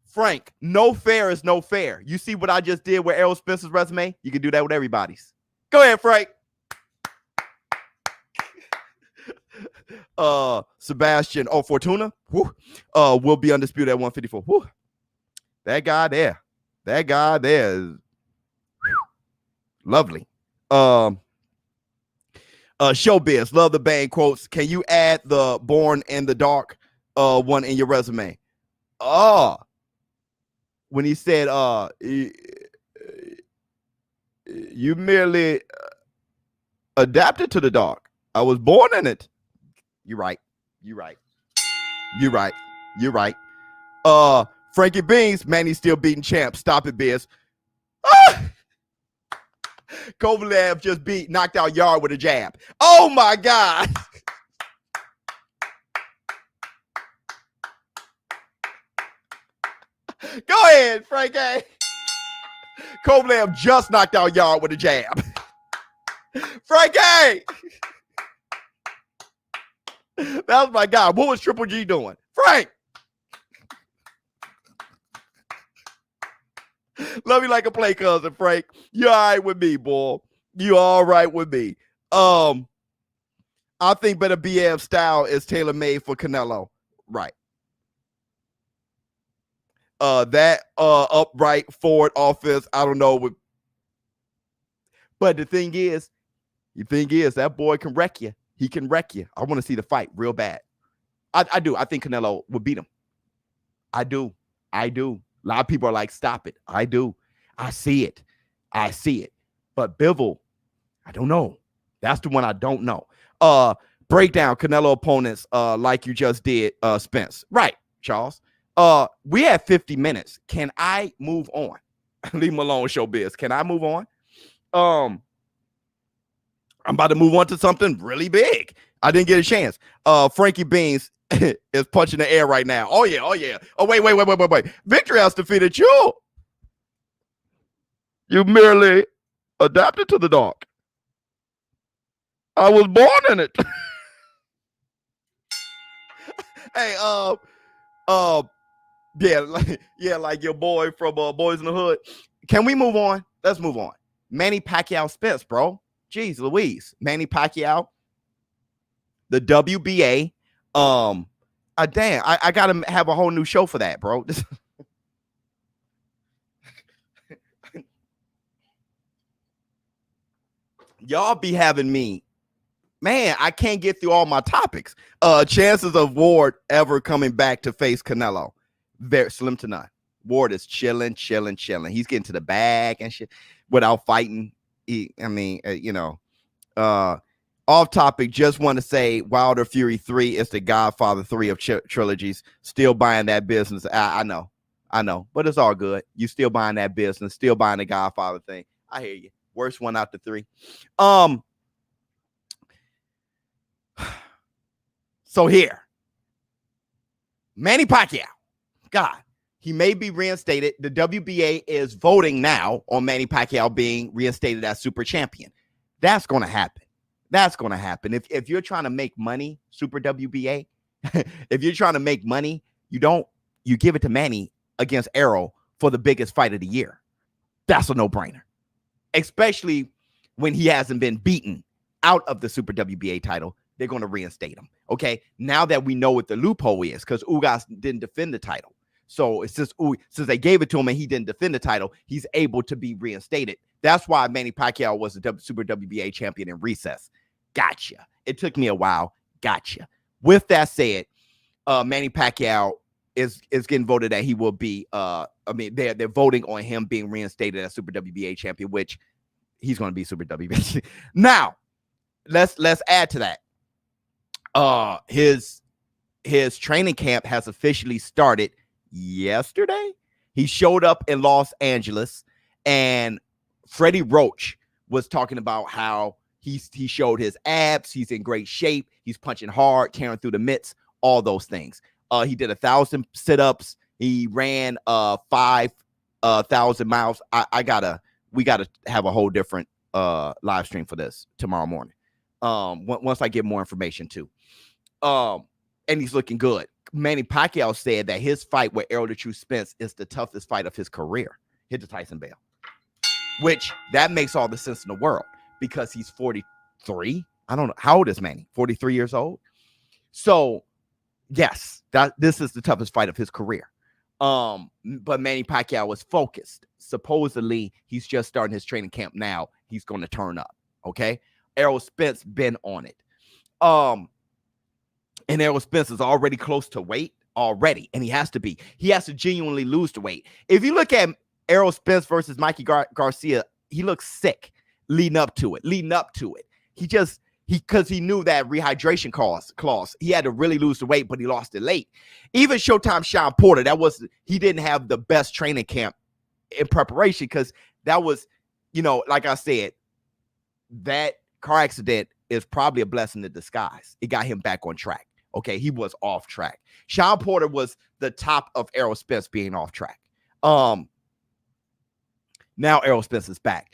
Frank, no fair is no fair. You see what I just did with Errol Spence's resume? You can do that with everybody's. Go ahead, Frank. Sebastian, Fortuna, will be undisputed at 154. Whew. That guy there is lovely. ShowBizz, love the bang quotes. Can you add the Born in the Dark one in your resume? When he said you merely adapted to the dark. I was born in it. You're right. Frankie Beans, man, he's still beating champs. Stop it, Biz. Kovalev just knocked out Yard with a jab. Oh my God. Go ahead, Frankie. Kovalev just knocked out Yard with a jab. Frankie. That was my guy. What was Triple G doing? Frank. Love you like a play, cousin, Frank. You all right with me, boy. You all right with me. I think Beterbiev style is tailor-made for Canelo. Right. That upright forward offense, I don't know. But the thing is, that boy can wreck you. He can wreck you. I want to see the fight real bad. I do. I think Canelo would beat him. I do. A lot of people are like, stop it. I do. I see it. But Bivol, I don't know. That's the one I don't know. Breakdown Canelo opponents like you just did, Spence. Right, Charles. We have 50 minutes. Can I move on? Leave him alone, ShowBizz. Can I move on? I'm about to move on to something really big. I didn't get a chance. Frankie Beans is punching the air right now. Oh, yeah. Oh, wait. Victory has defeated you. You merely adapted to the dark. I was born in it. Hey, like your boy from Boys in the Hood. Can we move on? Let's move on. Manny Pacquiao Spence, bro. Jeez Louise. Manny Pacquiao, the WBA. Damn, I gotta have a whole new show for that, bro. Y'all be having me, man. I can't get through all my topics. Chances of Ward ever coming back to face Canelo, very slim to none. Ward is chilling. He's getting to the bag and shit without fighting. Off topic, just want to say Wilder Fury 3 is the Godfather 3 of trilogies. Still buying that business. I know, but it's all good. You still buying that business, still buying the Godfather thing. I hear you. Worst one out the three. So here, Manny Pacquiao, God, he may be reinstated. The WBA is voting now on Manny Pacquiao being reinstated as super champion. That's going to happen. If you're trying to make money, Super WBA, if you're trying to make money, you give it to Manny against Errol for the biggest fight of the year. That's a no-brainer, especially when he hasn't been beaten out of the Super WBA title. They're going to reinstate him. Okay, now that we know what the loophole is, because Ugas didn't defend the title. So it's just since they gave it to him and he didn't defend the title, he's able to be reinstated. That's why Manny Pacquiao was the Super WBA champion in recess. Gotcha. It took me a while. Gotcha. With that said, Manny Pacquiao is getting voted that he will be. They're voting on him being reinstated as Super WBA champion, which he's going to be Super WBA. Now, let's add to that. His training camp has officially started yesterday. He showed up in Los Angeles, and Freddie Roach was talking about how he showed his abs. He's in great shape. He's punching hard, tearing through the mitts, all those things. He did 1,000 sit-ups. He ran 5,000 miles. We gotta have a whole different live stream for this tomorrow morning. Once I get more information too. And he's looking good. Manny Pacquiao said that his fight with Errol the True Spence is the toughest fight of his career. Hit the Tyson Bell, which that makes all the sense in the world because he's 43. I don't know. How old is Manny? 43 years old. So yes, this is the toughest fight of his career. But Manny Pacquiao was focused. Supposedly he's just starting his training camp now. He's going to turn up. Okay. Errol Spence been on it. And Errol Spence is already close to weight already. And he has to be. He has to genuinely lose the weight. If you look at Errol Spence versus Mikey Garcia, he looks sick leading up to it. Because he knew that rehydration clause. He had to really lose the weight, but he lost it late. Even Showtime Sean Porter, he didn't have the best training camp in preparation because that was, like I said, that car accident is probably a blessing in disguise. It got him back on track. Okay, he was off track. Sean Porter was the top of Errol Spence being off track. Now Errol Spence is back.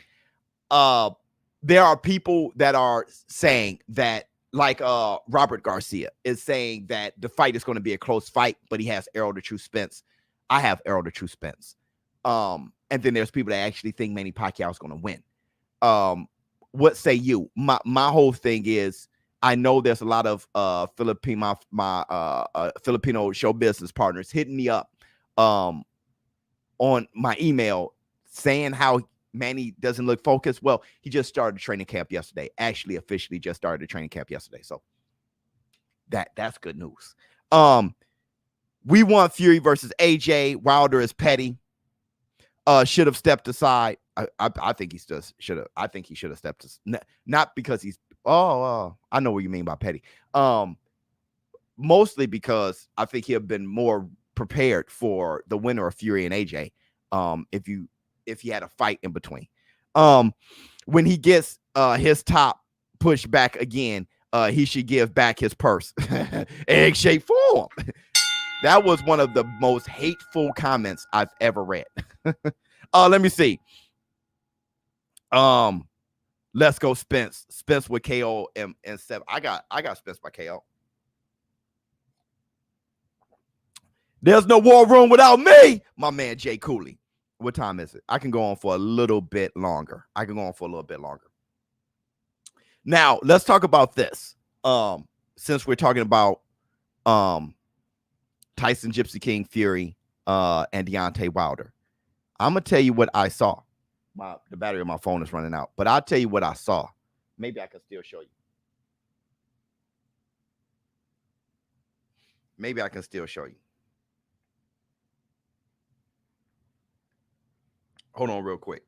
There are people that are saying that, like Robert Garcia is saying that the fight is going to be a close fight, but he has Errol the True Spence. I have Errol the True Spence. And then there's people that actually think Manny Pacquiao is going to win. What say you? My whole thing is, I know there's a lot of Filipino show business partners hitting me up on my email saying how Manny doesn't look focused. Well, he just started training camp yesterday. Actually, officially just started the training camp yesterday. So that's good news. We want Fury versus AJ. Wilder is petty. Should have stepped aside. I think he should have. I think he should have stepped aside. Not because he's. I know what you mean by petty. Mostly because I think he'd have been more prepared for the winner of Fury and AJ. If he had a fight in between. When he gets his top pushed back again, he should give back his purse. Egg-shaped form. That was one of the most hateful comments I've ever read. Let me see. Let's go, Spence. Spence with KO and 7. I got Spence by KO. There's no war room without me, my man Jay Cooley. What time is it? I can go on for a little bit longer. Now, let's talk about this. Since we're talking about Tyson Gypsy King Fury and Deontay Wilder, I'm gonna tell you what I saw. The battery of my phone is running out, but I'll tell you what I saw. Maybe I can still show you. Hold on real quick.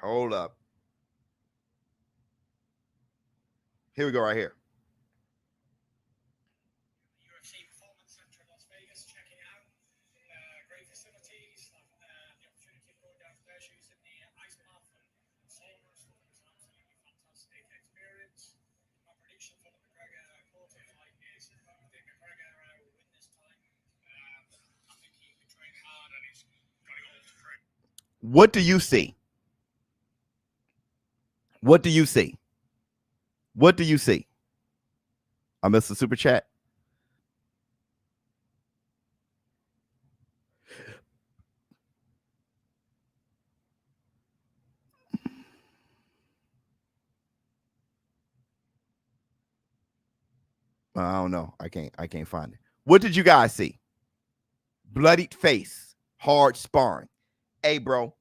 Hold up. Here we go right here. UFC Performance Center in Las Vegas, checking it out. Great facilities, the opportunity of going downstairs using the ice bath and sauna and stuff. It's an absolutely fantastic experience. My prediction for the McGregor-Porter fight is I think McGregor will win this time. I think he'll be training hard and he's got it all to prove. What do you see? What do you see? I missed the super chat. I don't know. I can't find it. What did you guys see? Bloodied face, hard sparring. Hey, bro,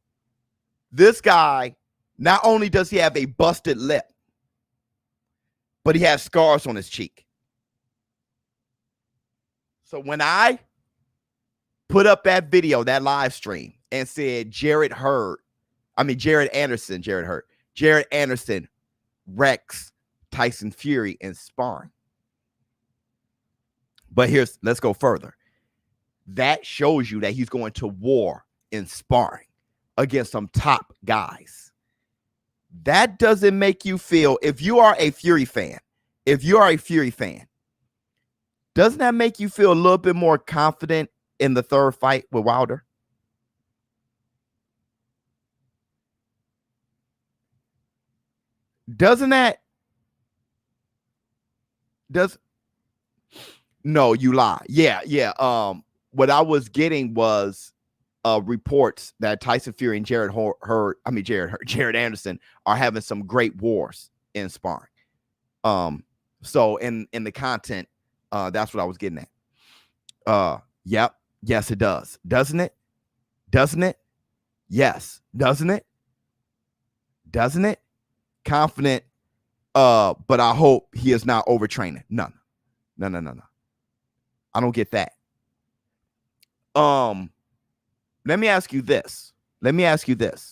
this guy, not only does he have a busted lip, but he has scars on his cheek. So when I put up that video, that live stream, and said Jared Anderson wrecks Tyson Fury in sparring. But let's go further. That shows you that he's going to war in sparring against some top guys. That doesn't make you feel, if you are a Fury fan, doesn't that make you feel a little bit more confident in the third fight with Wilder? No, you lie. Yeah. What I was getting was reports that Tyson Fury and Jared Anderson are having some great wars in sparring. So in the content, that's what I was getting at. Yep. Yes, it does. Doesn't it? Yes. Doesn't it? Confident. But I hope he is not overtraining. No. I don't get that. Let me ask you this. There's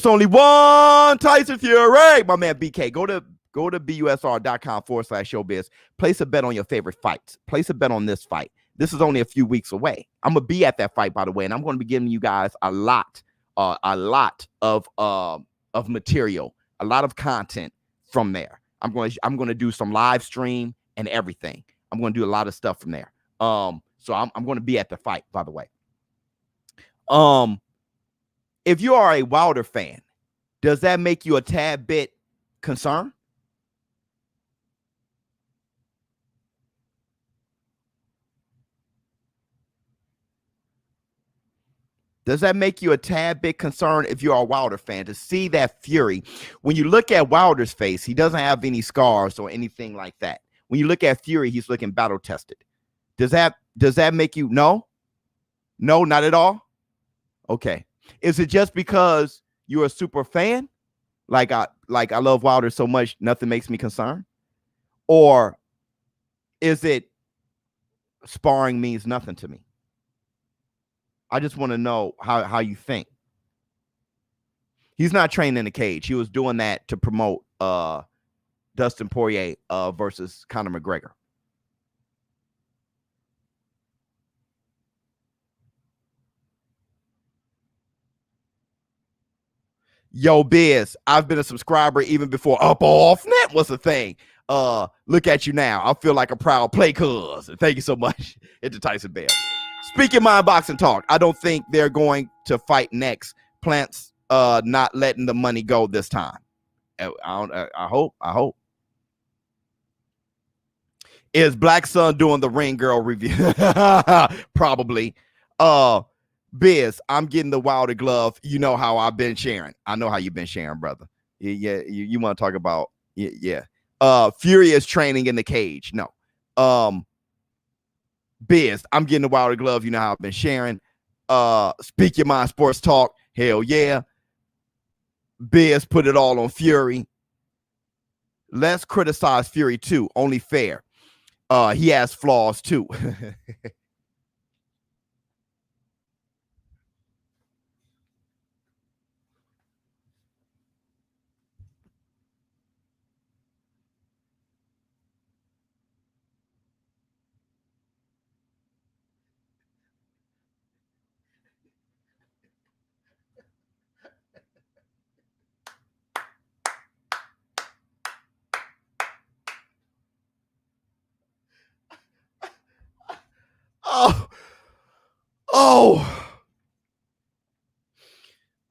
only one Tyson Fury, my man BK. Go to busr.com/showbiz. Place a bet on your favorite fights. Place a bet on this fight. This is only a few weeks away. I'm gonna be at that fight, by the way, and I'm going to be giving you guys a lot of material, a lot of content from there. I'm going to do some live stream and everything. I'm going to do a lot of stuff from there. So I'm going to be at the fight, by the way. If you are a Wilder fan, does that make you a tad bit concerned? Does that make you a tad bit concerned if you're a Wilder fan to see that Fury? When you look at Wilder's face, he doesn't have any scars or anything like that. When you look at Fury, he's looking battle tested. Does that make you no, not at all? Okay. Is it just because you're a super fan? Like I love Wilder so much, nothing makes me concerned? Or is it sparring means nothing to me? I just want to know how you think. He's not trained in the cage. He was doing that to promote Dustin Poirier versus Conor McGregor. Yo, Biz, I've been a subscriber even before Up Off Net was a thing. Look at you now. I feel like a proud play cuz. Thank you so much. It's Tyson Bell. Speaking mind boxing talk, I don't think they're going to fight next. Plants not letting the money go this time. I hope. Is Black Sun doing the Ring Girl review? Probably. Biz, I'm getting the Wilder glove. You know how I've been sharing. I know how you've been sharing, brother. Yeah, you want to talk about yeah. Fury is training in the cage. No. Biz, I'm getting the Wilder glove. You know how I've been sharing. Speak Your Mind Sports Talk. Hell yeah. Biz, put it all on Fury. Let's criticize Fury too. Only fair. He has flaws too.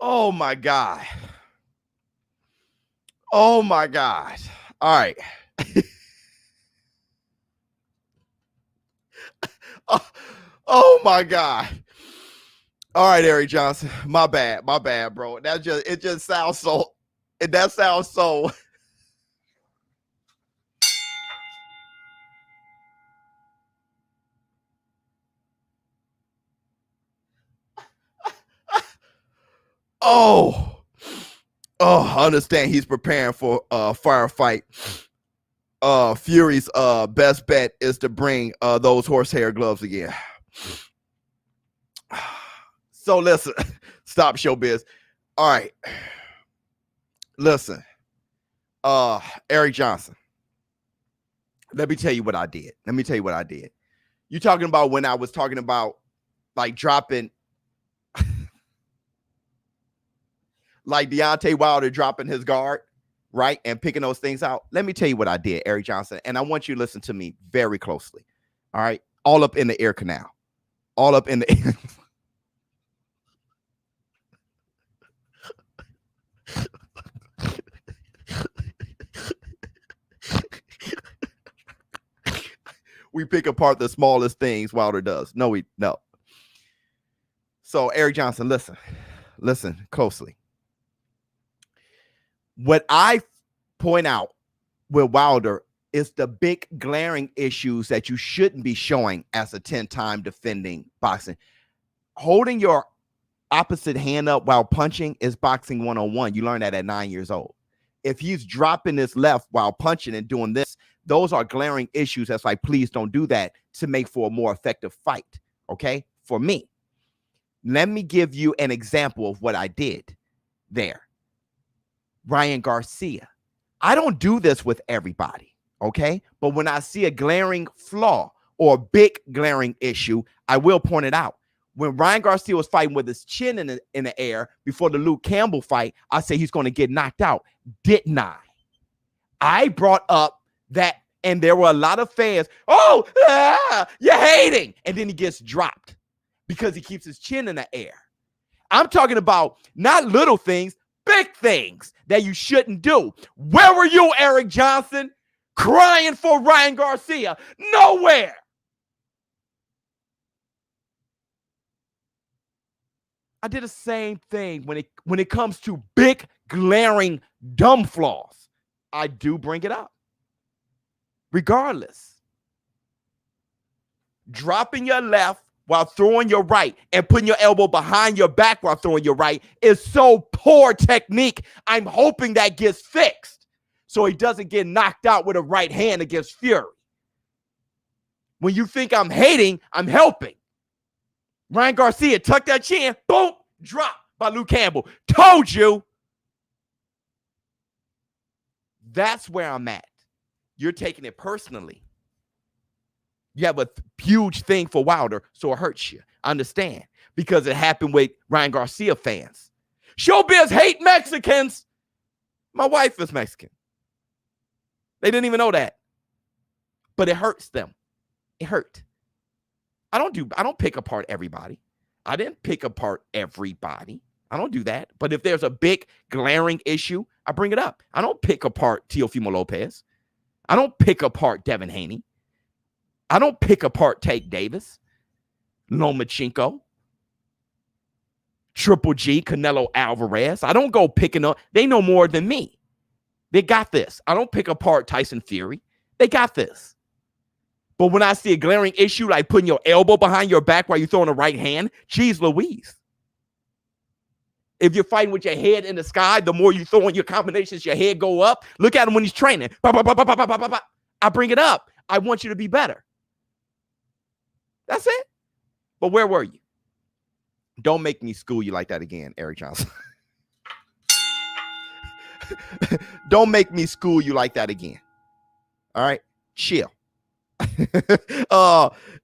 Oh my God. Oh my God. All right. Oh my God. All right, Eric Johnson. My bad, bro. That just sounds so. That sounds so. Oh, I understand he's preparing for a firefight. Fury's best bet is to bring those horsehair gloves again. So listen, stop ShowBizz. All right. Listen. Eric Johnson. Let me tell you what I did. You talking about when I was talking about like dropping like Deontay Wilder dropping his guard, right? And picking those things out. Let me tell you what I did, Eric Johnson. And I want you to listen to me very closely. All right. All up in the ear canal. All up in the ear. We pick apart the smallest things Wilder does. No. So Eric Johnson, listen closely. What I point out with Wilder is the big glaring issues that you shouldn't be showing as a 10-time defending boxing. Holding your opposite hand up while punching is boxing 101. You learn that at 9 years old. If he's dropping his left while punching and doing this, those are glaring issues. That's like, please don't do that to make for a more effective fight. Okay. For me, let me give you an example of what I did there. Ryan Garcia. I don't do this with everybody. Okay. But when I see a glaring flaw or a big glaring issue, I will point it out. When Ryan Garcia was fighting with his chin in the air before the Luke Campbell fight, I said he's going to get knocked out. Didn't I? I brought up that, and there were a lot of fans. Oh, you're hating. And then he gets dropped because he keeps his chin in the air. I'm talking about not little things, big things that you shouldn't do. Where were you, Eric Johnson, crying for Ryan Garcia? Nowhere. I did the same thing when it comes to big, glaring, dumb flaws. I do bring it up. Regardless. Dropping your left while throwing your right and putting your elbow behind your back while throwing your right is so poor technique. I'm hoping that gets fixed so he doesn't get knocked out with a right hand against Fury. When you think I'm hating, I'm helping. Ryan Garcia, tuck that chin, boom, drop by Luke Campbell. Told you. That's where I'm at. You're taking it personally. You have a huge thing for Wilder, so it hurts you. I understand. Because it happened with Ryan Garcia fans. ShowBizz hate Mexicans. My wife is Mexican. They didn't even know that. But it hurts them. It hurt. I don't pick apart everybody. I didn't pick apart everybody. I don't do that. But if there's a big glaring issue, I bring it up. I don't pick apart Teofimo Lopez. I don't pick apart Devin Haney. I don't pick apart Tank Davis, Lomachenko, Triple G, Canelo Alvarez. I don't go picking up. They know more than me. They got this. I don't pick apart Tyson Fury. They got this. But when I see a glaring issue like putting your elbow behind your back while you're throwing a right hand, geez Louise. If you're fighting with your head in the sky, the more you throw in your combinations, your head go up. Look at him when he's training. I bring it up. I want you to be better. That's it. But where were you? Don't make me school you like that again, Eric Johnson. Don't make me school you like that again. All right? Chill.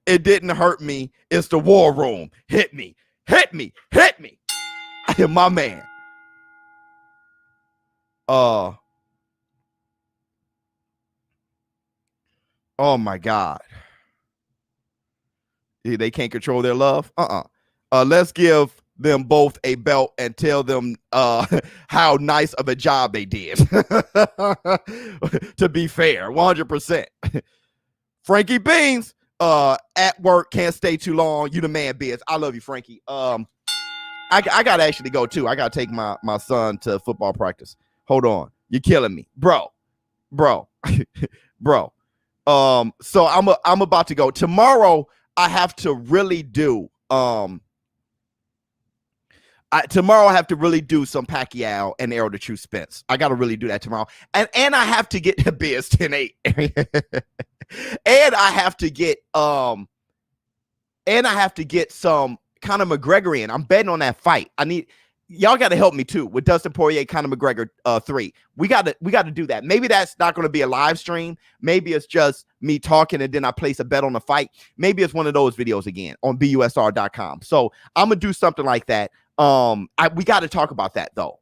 It didn't hurt me. It's the war room. Hit me. Hit me. Hit me. My man. Oh my God. They can't control their love. Let's give them both a belt and tell them how nice of a job they did. To be fair, 100%. Frankie Beans, at work, can't stay too long. You the man, Biz. I love you, Frankie. I gotta actually go too. I gotta take my son to football practice. Hold on, you're killing me, bro. So I'm about to go tomorrow. I have to really do tomorrow I have to really do some Pacquiao and Errol the True Spence. I got to really do that tomorrow. And I have to get the Biz 10-8. And I have to get some Conor McGregor in. I'm betting on that fight. Y'all got to help me too with Dustin Poirier, Conor McGregor 3. We got to do that. Maybe that's not going to be a live stream. Maybe it's just me talking and then I place a bet on the fight. Maybe it's one of those videos again on busr.com. So I'm going to do something like that. We got to talk about that though.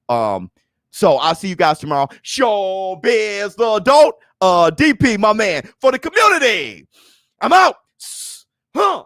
So I'll see you guys tomorrow. ShowBizz the adult, DP, my man, for the community. I'm out. Huh.